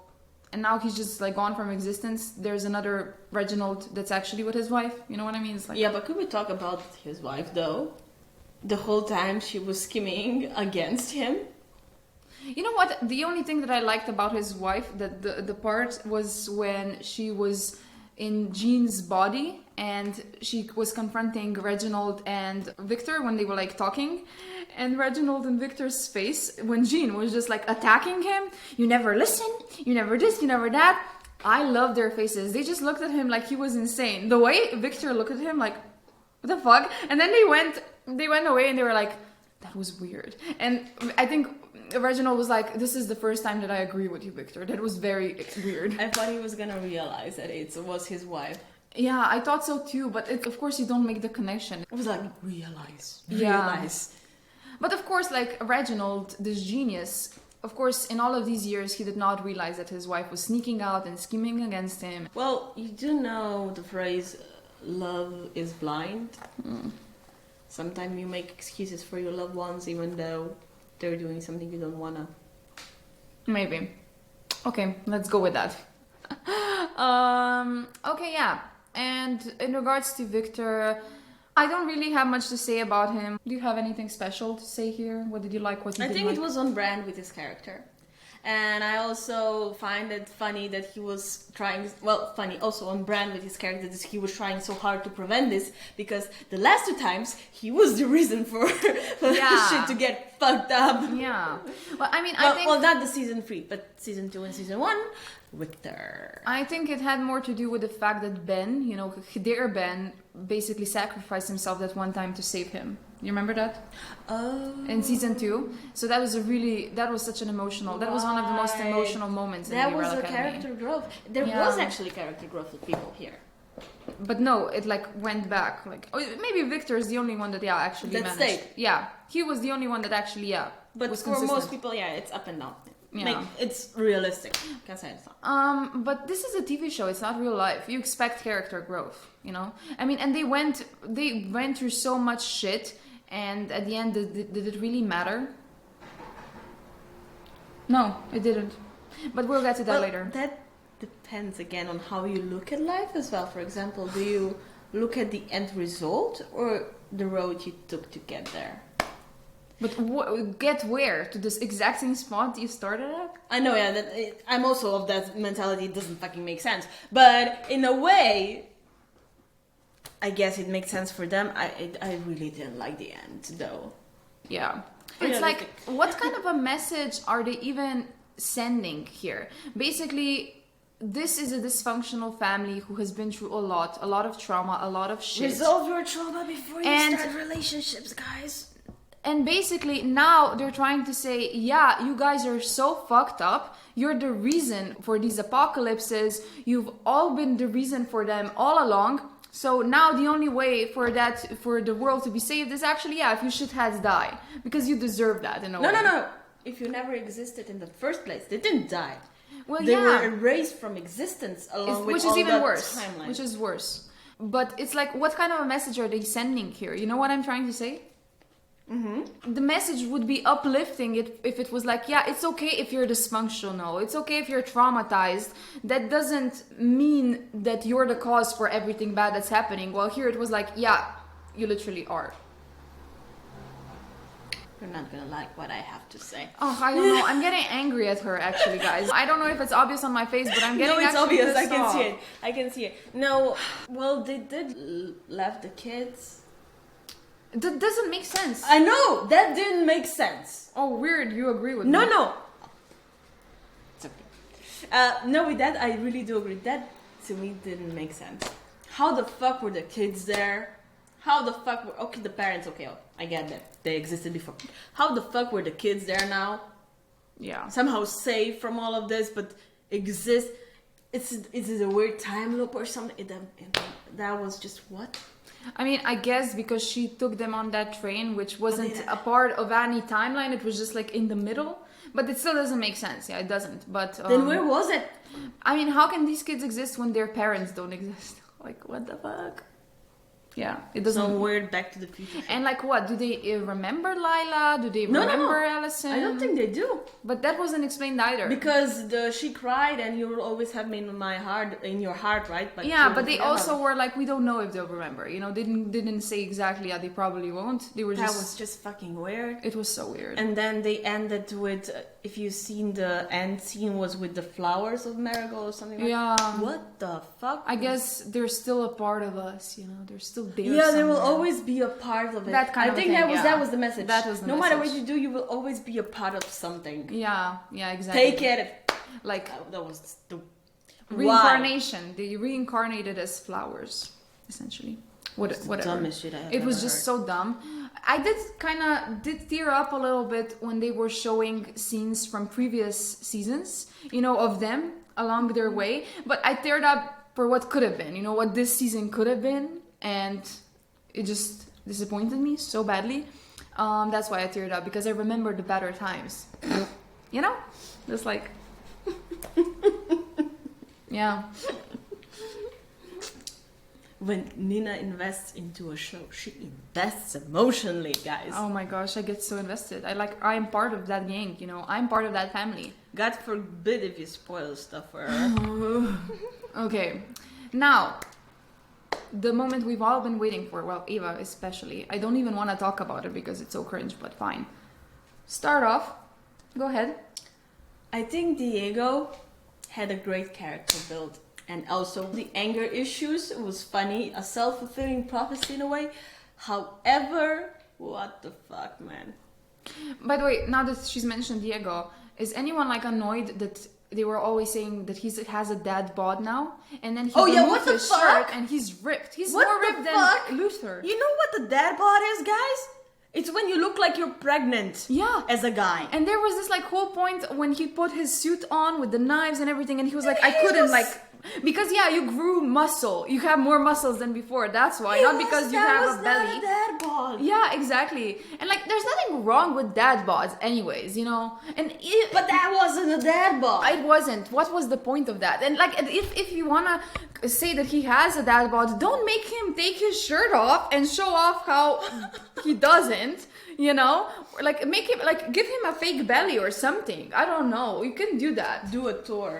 and now he's just like gone from existence. There's another Reginald that's actually with his wife. You know what I mean? It's like, yeah, but could we talk about his wife though? The whole time she was scheming against him. You know what? The only thing that I liked about his wife, that the part was when she was in Jean's body and she was confronting Reginald and Victor when they were like talking, and Reginald and Victor's face when Jean was just like attacking him. You never listen, you never this, you never that. I love their faces. They just looked at him like he was insane. The way Victor looked at him like, what the fuck? And then they went away and they were like, that was weird. And I think Reginald was like, this is the first time that I agree with you, Victor. That was very weird. I thought he was gonna realize that it was his wife. Yeah, I thought so too, but of course you don't make the connection. It was like, realize. But of course, like Reginald, this genius, of course, in all of these years, he did not realize that his wife was sneaking out and scheming against him. Well, you do know the phrase, love is blind. Sometimes you make excuses for your loved ones even though they're doing something you don't wanna. Maybe. Okay, let's go with that. Okay, yeah. And in regards to Victor, I don't really have much to say about him. Do you have anything special to say here? What did you like? What you didn't like? I think it was on brand with his character. And I also find it funny that he was trying, well, funny, also on brand with his character, that he was trying so hard to prevent this, because the last 2 times, he was the reason for shit to get fucked up. Yeah. Well, I mean, well, I think... Well, not the season 3, but season 2 and season 1, Victor. I think it had more to do with the fact that Ben, you know, their Ben, basically sacrificed himself that one time to save him. You remember that? Oh. In season 2. So that was such an emotional, that was one of the most emotional moments in the Umbrella Academy. That was a character growth. There was actually character growth with people here. But no, it like went back. Like, maybe Victor is the only one that actually managed. Stayed. Yeah, he was the only one that actually But was for consistent. most people, it's up and down. Yeah. It's realistic. Can say it's not. But this is a TV show. It's not real life. You expect character growth, you know. I mean, and they went through so much shit, and at the end, did it really matter? No, it didn't. But we'll get to that later. That depends again on how you look at life as well. For example, do you look at the end result or the road you took to get there? But get where? To this exact same spot you started at? I know, yeah. I'm also of that mentality. It doesn't fucking make sense. But in a way, I guess it makes sense for them. I really didn't like the end, though. Yeah. It's like, what kind of a message are they even sending here? Basically, this is a dysfunctional family who has been through a lot of trauma, a lot of shit. Resolve your trauma before you start relationships, guys. And basically now they're trying to say, yeah, you guys are so fucked up. You're the reason for these apocalypses. You've all been the reason for them all along. So now the only way for the world to be saved is actually, yeah, if you shitheads die. Because you deserve that in a way. No. If you never existed in the first place, they didn't die. Well, they were erased from existence along with all that timeline. Which is worse. But it's like, what kind of a message are they sending here? You know what I'm trying to say? Mm-hmm. The message would be uplifting if it was like, yeah, it's okay if you're dysfunctional. It's okay if you're traumatized. That doesn't mean that you're the cause for everything bad that's happening. Well, here it was like, yeah, you literally are. You're not gonna like what I have to say. Oh, I don't know. I'm getting angry at her, actually, guys. I don't know if it's obvious on my face, but I'm getting it's actually obvious. I pissed can see it. No, well, they did left the kids. That doesn't make sense. I know, that didn't make sense. Oh, weird. You agree with me? No. It's okay. No, with that, I really do agree. That, to me, didn't make sense. How the fuck were the kids there? How the fuck were... Okay, the parents, okay, I get that. They existed before. How the fuck were the kids there now? Yeah. Somehow safe from all of this, but exist... It's a weird time loop or something. That was just what? I mean, I guess because she took them on that train, which wasn't a part of any timeline. It was just like in the middle. But it still doesn't make sense. Yeah, it doesn't. But then where was it? I mean, how can these kids exist when their parents don't exist? Like, what the fuck? Yeah, it doesn't. Some weird Back to the Future. And like, what do they remember? Lila? Do they remember Allison? I don't think they do. But that wasn't explained either. Because she cried, and you will always have me in your heart, right? But yeah, but they also were like, we don't know if they'll remember. You know, they didn't say exactly. Yeah, they probably won't. They were that was just fucking weird. It was so weird. And then they ended with, if you've seen the end scene, was with the flowers of Marigold or something. Yeah. What the fuck? I guess they're still a part of us. You know, they're still there. Yeah, there will always be a part of it. That kind of thing. That was the message. That was the no message. matter what you do, you will always be a part of something. Yeah, exactly. Take it. Like that was the reincarnation. Why? They reincarnated as flowers, essentially. Whatever. Dumbest shit I have It was ever just heard. so dumb. I did tear up a little bit when they were showing scenes from previous seasons, you know, of them along their way. But I teared up for what could have been, you know, what this season could have been, and it just disappointed me so badly. That's why I teared up, because I remember the better times. You know? Just like... yeah. When Nina invests into a show, she invests emotionally, guys. Oh my gosh, I get so invested. I'm part of that gang, you know? I'm part of that family. God forbid if you spoil stuff for her. Okay. Now... the moment we've all been waiting for, well, Eva especially. I don't even want to talk about it because it's so cringe, but fine. Start off. Go ahead. I think Diego had a great character build. And also the anger issues. It was funny. A self-fulfilling prophecy in a way. However, what the fuck, man? By the way, now that she's mentioned Diego, is anyone like annoyed that... they were always saying that he has a dad bod now, and then he removed his shirt and he's ripped. He's more ripped than Luther. You know what the dad bod is, guys? It's when you look like you're pregnant. Yeah. As a guy. And there was this like whole point when he put his suit on with the knives and everything, and he was like, I couldn't like... Because yeah, you grew muscle. You have more muscles than before. That's why. Not because you have a belly. Not a dad bod. Yeah, exactly. And like, there's nothing wrong with dad bods, anyways. You know. But that wasn't a dad bod. It wasn't. What was the point of that? And like, if you wanna say that he has a dad bod, don't make him take his shirt off and show off how he doesn't. You know, like make him like give him a fake belly or something. I don't know. You can do that. Do a tour.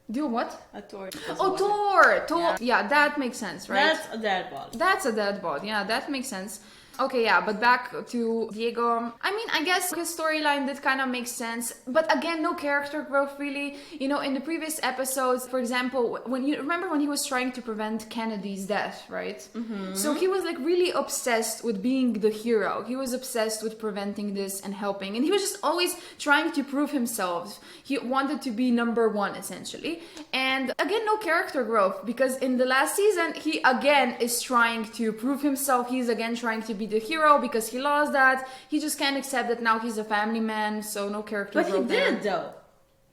Do what? A tour. Oh, Thor! Yeah, that makes sense, right? That's a dad bod. That's a dad bod. Yeah, that makes sense. Okay, yeah, but back to Diego. I mean, I guess his storyline did kind of make sense, but again, no character growth really. You know, in the previous episodes, for example, when you remember when he was trying to prevent Kennedy's death, right? So he was like really obsessed with being the hero. He was obsessed with preventing this and helping, and he was just always trying to prove himself. He wanted to be number one, essentially. And again, no character growth, because in the last season, he again is trying to prove himself. He's again trying to be the hero because he lost that. He just can't accept that now he's a family man, so no character But growth. he did, though.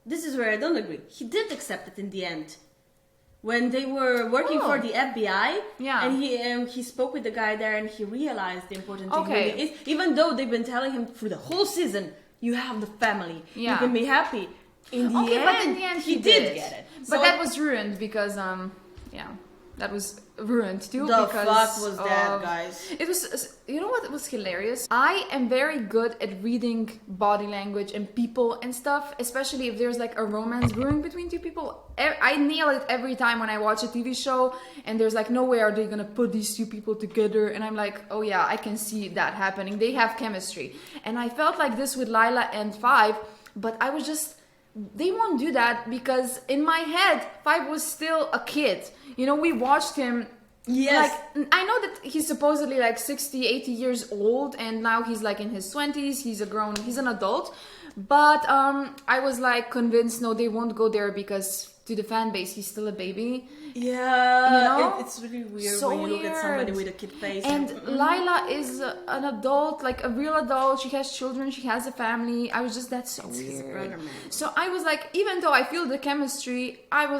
This is where I don't agree. He did accept it in the end. When they were working for the FBI, and he spoke with the guy there, and he realized the important thing really is, even though they've been telling him through the whole season, you have the family, you can be happy. In the end, but in the end he did get it. But that was ruined because that was ruined too. The because fuck was that, guys? It was, you know what was hilarious? I am very good at reading body language and people and stuff, especially if there's like a romance brewing between two people. I nail it every time when I watch a TV show and there's like, no way are they gonna put these two people together, and I'm like, oh yeah, I can see that happening. They have chemistry. And I felt like this with Lila and Five, but I was just, they won't do that because in my head, Five was still a kid. You know, we watched him. Yes. Like, I know that he's supposedly like 60, 80 years old, and now he's like in his 20s. He's an adult. But I was like convinced, no, they won't go there because to the fan base, he's still a baby. Yeah, you know? It's really weird So when you look weird. at somebody with a kid face. And Lila is an adult, like a real adult. She has children. She has a family. I was just, that's so weird. His brother, man. So I was like, even though I feel the chemistry,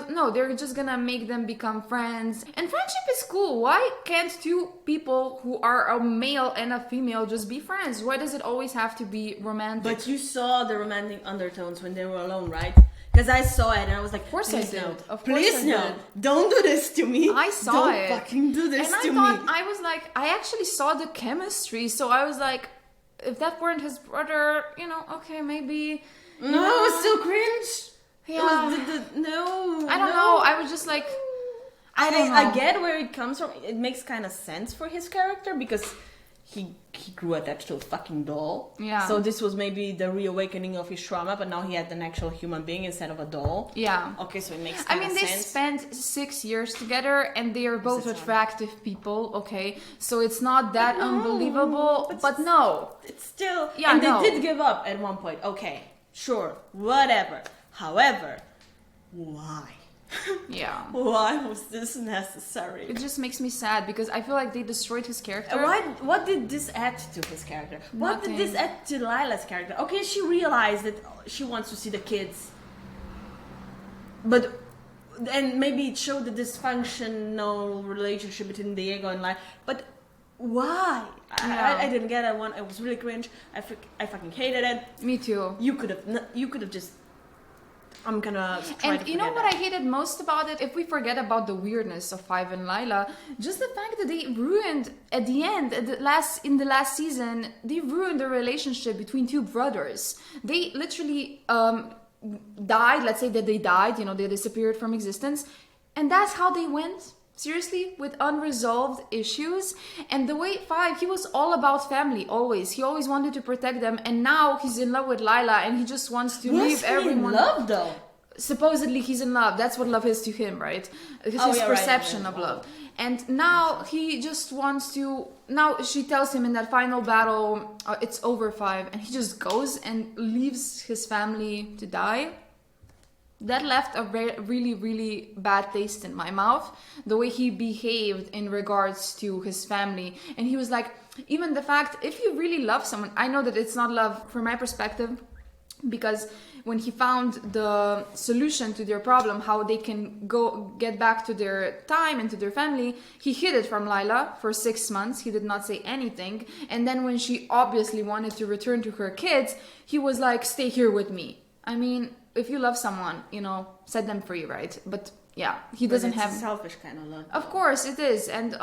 no, they're just gonna make them become friends. And friendship is cool. Why can't two people who are a male and a female just be friends? Why does it always have to be romantic? But you saw the romantic undertones when they were alone, right? Because I saw it and I was like, of course I please did. no. Of course Please I no. did. Don't do this to me. I saw it. Don't fucking do this and to me. I was like, I actually saw the chemistry. So I was like, if that weren't his brother, you know, okay, maybe. No, it was still cringe. Yeah. No. I don't know. I was just like, I don't know. I get where it comes from. It makes kind of sense for his character because he grew attached to a fucking doll. Yeah. So this was maybe the reawakening of his trauma, but now he had an actual human being instead of a doll. Yeah. Okay, so it makes I kind mean, of they sense. spent 6 years together and they are both That's attractive people, okay? So it's not that unbelievable, but no. It's still... Yeah, and no. they did give up at one point. Okay, sure, whatever. However, why? Yeah. Why was this necessary? It just makes me sad because I feel like they destroyed his character. What did this add to his character? What did Nothing. this add to Lila's character? Okay, she realized that she wants to see the kids. But... And maybe it showed the dysfunctional relationship between Diego and Lila. But why? Yeah. I didn't get that one. It was really cringe. I fucking hated it. Me too. You could have just... I'm gonna try And to you know forget what that. I hated most about it? If we forget about the weirdness of Five and Lila, just the fact that they ruined at the end, in the last season, they ruined the relationship between two brothers. They literally died. Let's say that they died. You know, they disappeared from existence, and that's how they went. Seriously, with unresolved issues. And the way Five, he was all about family, always. He always wanted to protect them, and now he's in love with Lila, and he just wants to leave everyone. Was he in love, though? Supposedly he's in love. That's what love is to him, right? It's his perception of love. And now he just wants to... Now she tells him in that final battle, it's over, Five, and he just goes and leaves his family to die. That left a really, really bad taste in my mouth, the way he behaved in regards to his family. And he was like, even the fact, if you really love someone, I know that it's not love from my perspective, because when he found the solution to their problem, how they can get back to their time and to their family, he hid it from Lila for 6 months. He did not say anything. And then when she obviously wanted to return to her kids, he was like, stay here with me. I mean, if you love someone, you know, set them free, right? But yeah, he doesn't have... It's a selfish kind of love. Of course it is. And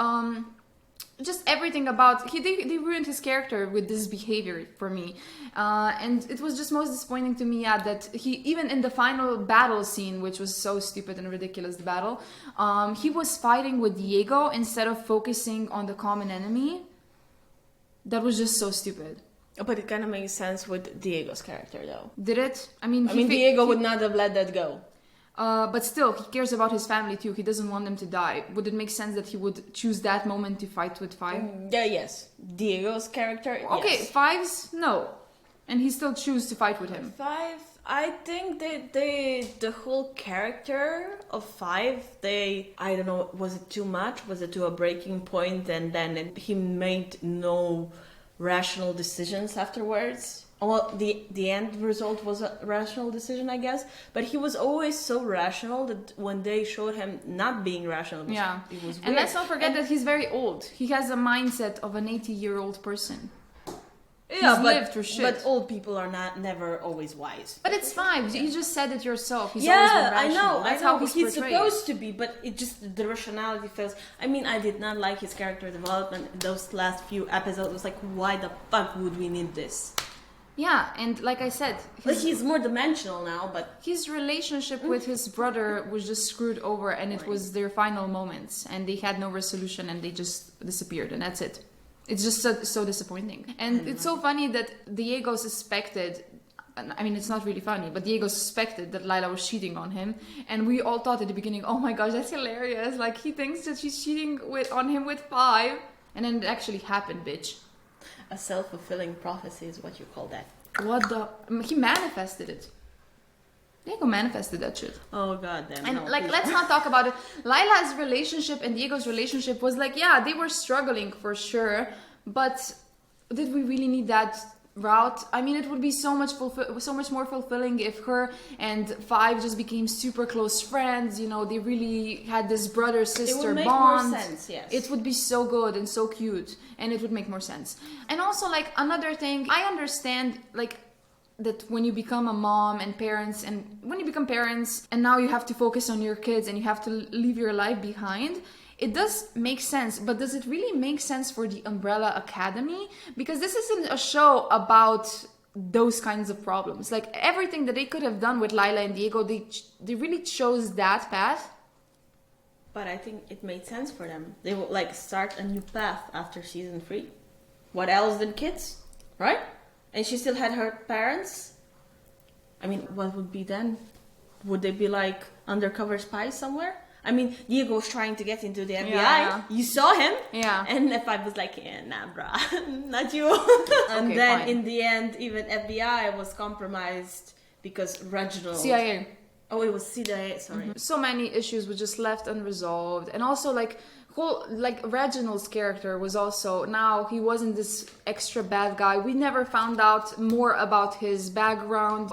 just everything about... They ruined his character with this behavior for me. And it was just most disappointing to me, that he, even in the final battle scene, which was so stupid and ridiculous, the battle, he was fighting with Diego instead of focusing on the common enemy. That was just so stupid. But it kind of makes sense with Diego's character, though. Did it? I mean, Diego would not have let that go. But still, he cares about his family too. He doesn't want them to die. Would it make sense that he would choose that moment to fight with Five? Yeah, yes. Diego's character, Okay, yes. Five's, no. And he still choose to fight with him. Five, I think the whole character of Five, I don't know, was it too much? Was it to a breaking point and then he made no rational decisions afterwards? Well, the end result was a rational decision, I guess. But he was always so rational that when they showed him not being rational, it was weird. And let's not forget that he's very old. He has a mindset of an 80-year-old person. Yeah, lived through shit. But old people are never always wise. But it's fine. You just said it yourself. He's yeah, always been rational. I know. That's how he's portrayed. Supposed to be, but it just the rationality fails. I mean, I did not like his character development. Those last few episodes was like, why the fuck would we need this? Yeah, and like I said, he's more dimensional now, but his relationship with his brother was just screwed over, and it was their final moments, and they had no resolution, and they just disappeared, and that's it. It's just so disappointing. And it's so funny that Diego suspected, I mean, it's not really funny, but Diego suspected that Lila was cheating on him, and we all thought at the beginning, oh my gosh, that's hilarious. Like, he thinks that she's cheating on him with Five, and then it actually happened, bitch. A self-fulfilling prophecy is what you call that. What the? He manifested it. Diego manifested that shit. Oh god damn. And no, like, let's not talk about it. Lila's relationship and Diego's relationship was like, yeah, they were struggling for sure, but did we really need that route? I mean, it would be so much more fulfilling if her and Five just became super close friends. You know, they really had this brother-sister bond. It would make more sense, yes. It would be so good and so cute, and it would make more sense. And also, like, another thing, I understand, like, that when you become a mom and parents, and when you become parents and now you have to focus on your kids and you have to leave your life behind, it does make sense. But does it really make sense for the Umbrella Academy? Because this isn't a show about those kinds of problems. Like, everything that they could have done with Lila and Diego, they really chose that path. But I think it made sense for them. They will like start a new path after season 3. What else than kids, right? And she still had her parents. I mean, what would be then? Would they be like undercover spies somewhere? I mean, Diego was trying to get into the FBI. Yeah. You saw him. Yeah. And FBI was like, nah, bruh, not you. And okay, then fine. in the end, even FBI was compromised because Reginald... CIA. Oh, it was CIA, sorry. Mm-hmm. So many issues were just left unresolved. And also, like, Reginald's character was also, now he wasn't this extra bad guy. We never found out more about his background,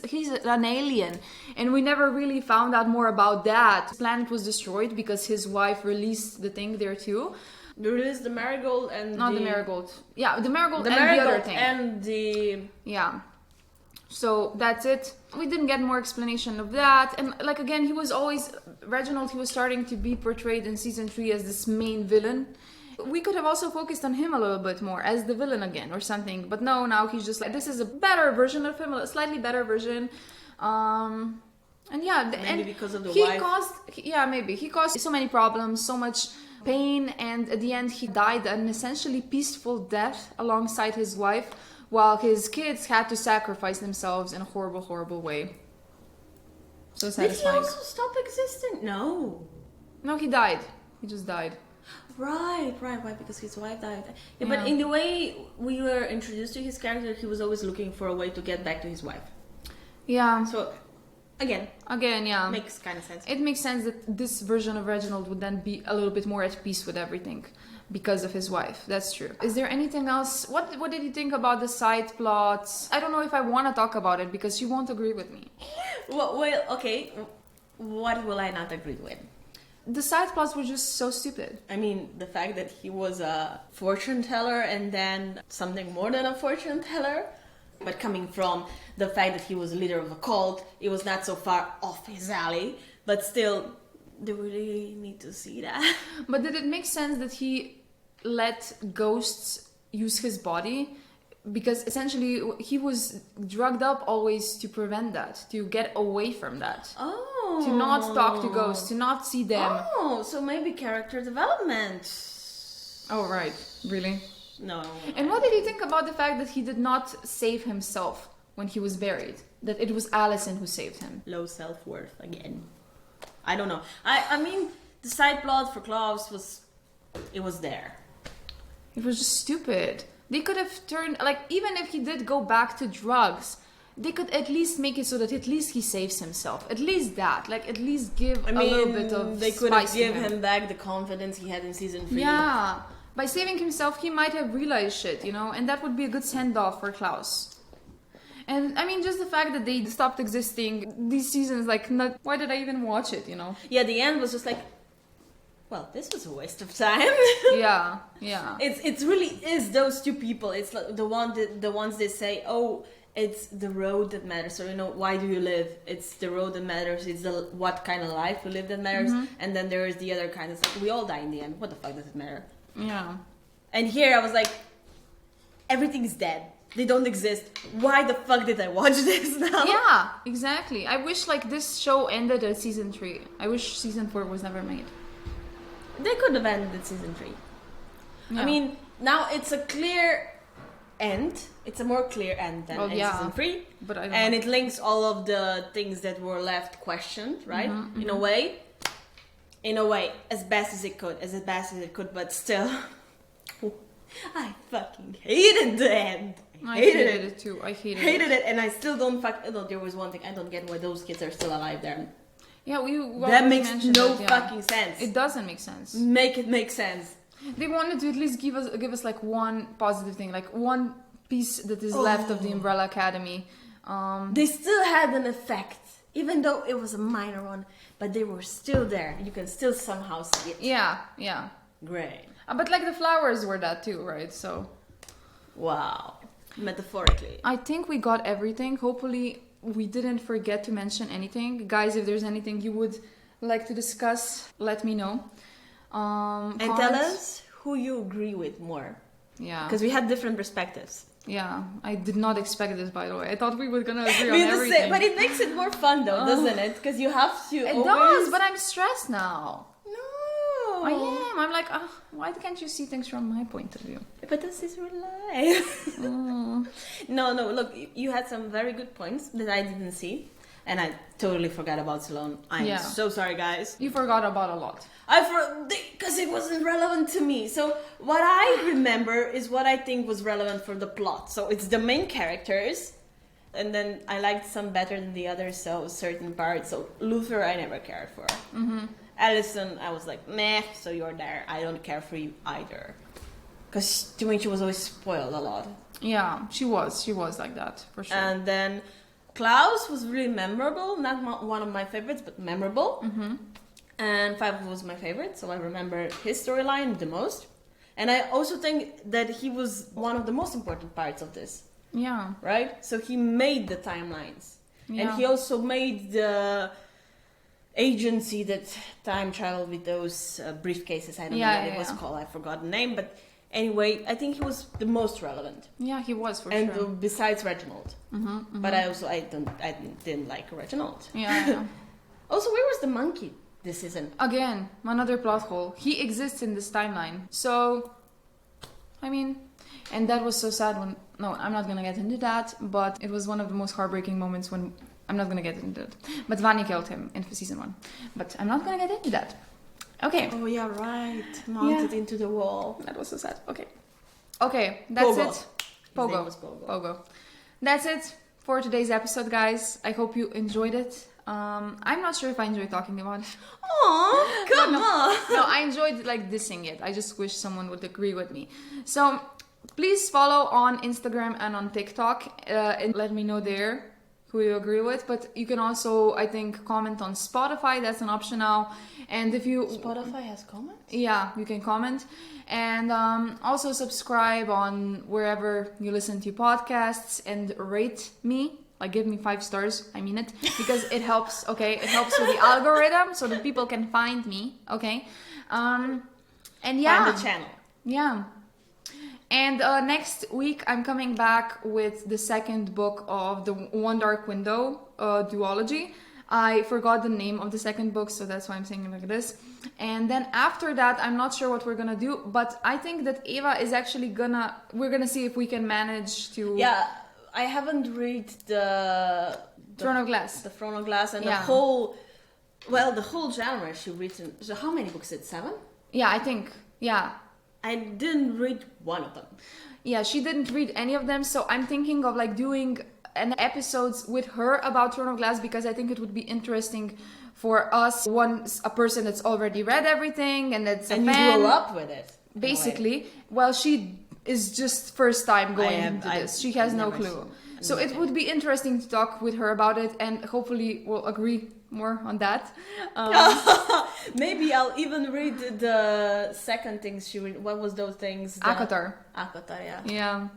he's an alien, and we never really found out more about that. His planet was destroyed because his wife released the thing there too. They released the marigold and Not the marigold. Yeah, the marigold and marigold the other thing. And the... Yeah. So that's it. We didn't get more explanation of that. And like, again, Reginald, he was starting to be portrayed in season 3 as this main villain. We could have also focused on him a little bit more as the villain again or something. But no, now he's just like, this is a better version of him, a slightly better version. And yeah, maybe because of the wife. He caused so many problems, so much pain, and at the end he died an essentially peaceful death alongside his wife, while his kids had to sacrifice themselves in a horrible, horrible way. So satisfying. Did he also stop existing? No, he died. He just died. Right, because his wife died. Yeah, but in the way we were introduced to his character, he was always looking for a way to get back to his wife. Yeah. So, again, yeah. Makes kind of sense. It makes sense that this version of Reginald would then be a little bit more at peace with everything. Because of his wife. That's true. Is there anything else? What did you think about the side plots? I don't know if I want to talk about it because you won't agree with me. Well, okay. What will I not agree with? The side plots were just so stupid. I mean, the fact that he was a fortune teller and then something more than a fortune teller. But coming from the fact that he was a leader of a cult, it was not so far off his alley. But still... do we really need to see that? But did it make sense that he let ghosts use his body? Because essentially he was drugged up always to prevent that, to get away from that. Oh. To not talk to ghosts, to not see them. Oh, so maybe character development. Oh, right. Really? No. And what did you think about the fact that he did not save himself when he was buried? That it was Allison who saved him? Low self-worth again. I don't know. I mean, the side plot for Klaus was there. It was just stupid. They could have turned, like, even if he did go back to drugs, they could at least make it so that at least he saves himself. At least that. Like, at least give a little bit of they could have spice to given him back the confidence he had in season 3. Yeah. By saving himself, he might have realized shit, you know? And that would be a good send-off for Klaus. And, I mean, just the fact that they stopped existing these seasons, like, why did I even watch it, you know? Yeah, the end was just like, well, this was a waste of time. Yeah. It really is those two people. It's like the ones that say, oh, it's the road that matters. So, you know, why do you live? It's the road that matters. It's what kind of life you live that matters. And then there is the other kind. It's like, we all die in the end. What the fuck does it matter? Yeah. And here I was like, everything's dead. They don't exist. Why the fuck did I watch this now? Yeah, exactly. I wish, like, this show ended at season 3. I wish season 4 was never made. They could have ended at season 3. Yeah. I mean, now it's a clear end. It's a more clear end than in season 3. But I don't and know. it links all of the things that were left questioned, right? In a way, as best as it could, but still, I fucking hated the end. I hated it too. I hated it. And I still don't there was one thing I don't get why those kids are still alive there. Yeah, that makes no that, fucking sense. It doesn't make sense. Make it make sense. They wanted to at least give us like one positive thing, like one piece that is left of the Umbrella Academy. They still had an effect, even though it was a minor one, but they were still there. You can still somehow see it. Yeah. Great. But like the flowers were that too, right? So. Wow. Metaphorically. I think we got everything. Hopefully we didn't forget to mention anything. Guys, if there's anything you would like to discuss, let me know. And tell us who you agree with more. Yeah. Because we had different perspectives. Yeah, I did not expect this, by the way. I thought we were gonna agree on everything. But it makes it more fun though, doesn't it? Because you have to It does, but I'm stressed now. No. I am. I'm like, why can't you see things from my point of view? But this is real life. No, look, you had some very good points that I didn't see. And I totally forgot about Salon. I'm so sorry, guys. You forgot about a lot. Because it wasn't relevant to me. So what I remember is what I think was relevant for the plot. So it's the main characters. And then I liked some better than the others, so certain parts. So Luther, I never cared for. Allison, I was like, meh, so you're there. I don't care for you either. Because to me, she was always spoiled a lot. Yeah, she was like that, for sure. And then Klaus was really memorable. Not one of my favorites, but memorable. And Five was my favorite, so I remember his storyline the most. And I also think that he was one of the most important parts of this. Yeah. Right? So he made the timelines. Yeah. And he also made the agency that time traveled with those briefcases. I don't know what it was called. I forgot the name. But anyway, I think he was the most relevant. Yeah, he was for sure. And besides Reginald. But I didn't like Reginald. Yeah. Also, where was the monkey this season? Again, another plot hole. He exists in this timeline. So, I mean, and that was so sad when... No, I'm not gonna get into that, but it was one of the most heartbreaking moments when... I'm not gonna get into it. But Vanya killed him in season 1. But I'm not gonna get into that. Okay. Oh, yeah, right. Mounted into the wall. That was so sad. Okay, that's Pogo. it. Pogo. That's it for today's episode, guys. I hope you enjoyed it. I'm not sure if I enjoyed talking about it. Aw, come on. No, I enjoyed like dissing it. I just wish someone would agree with me. So please follow on Instagram and on TikTok and let me know there who you agree with. But you can also, I think, comment on Spotify. That's an option now. And if you... Spotify has comments? Yeah, you can comment. And also subscribe on wherever you listen to podcasts and rate me. Like, give me 5 stars. I mean it. Because it helps, okay? It helps with the algorithm so that people can find me, okay? And yeah. Find the channel. Yeah. And next week, I'm coming back with the second book of the One Dark Window duology. I forgot the name of the second book, so that's why I'm saying it like this. And then after that, I'm not sure what we're gonna do, but I think that Eva is actually we're gonna see if we can manage to... Yeah, I haven't read the Throne of Glass. The Throne of Glass and Yeah. the whole genre she written. So how many books? Is it 7? Yeah, I think. Yeah. I didn't read one of them. Yeah, she didn't read any of them, so I'm thinking of like doing an episodes with her about Throne of Glass, because I think it would be interesting for us, a person that's already read everything and that's a and fan. you grew up with it. Basically. Well, she is just first time going into this. She has no clue. So it would be interesting to talk with her about it, and hopefully we'll agree more on that. Maybe I'll even read the second things she read. What was those things? ACOTAR. ACOTAR, yeah. Yeah.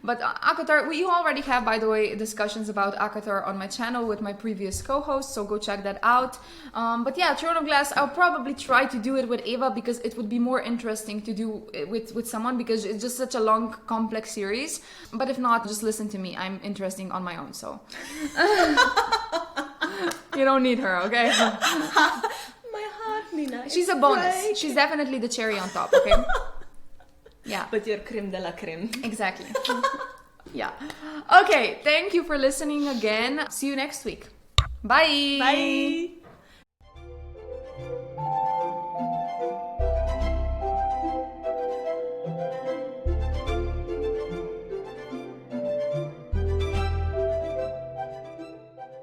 But ACOTAR, we already have, by the way, discussions about ACOTAR on my channel with my previous co-host, so go check that out. But yeah, Throne of Glass, I'll probably try to do it with Eva, because it would be more interesting to do it with someone, because it's just such a long, complex series. But if not, just listen to me. I'm interesting on my own, so... You don't need her, okay? My heart, Nina. She's a bonus. She's definitely the cherry on top, okay? Yeah. But you're creme de la creme. Exactly. Yeah. Okay, thank you for listening again. See you next week. Bye. Bye.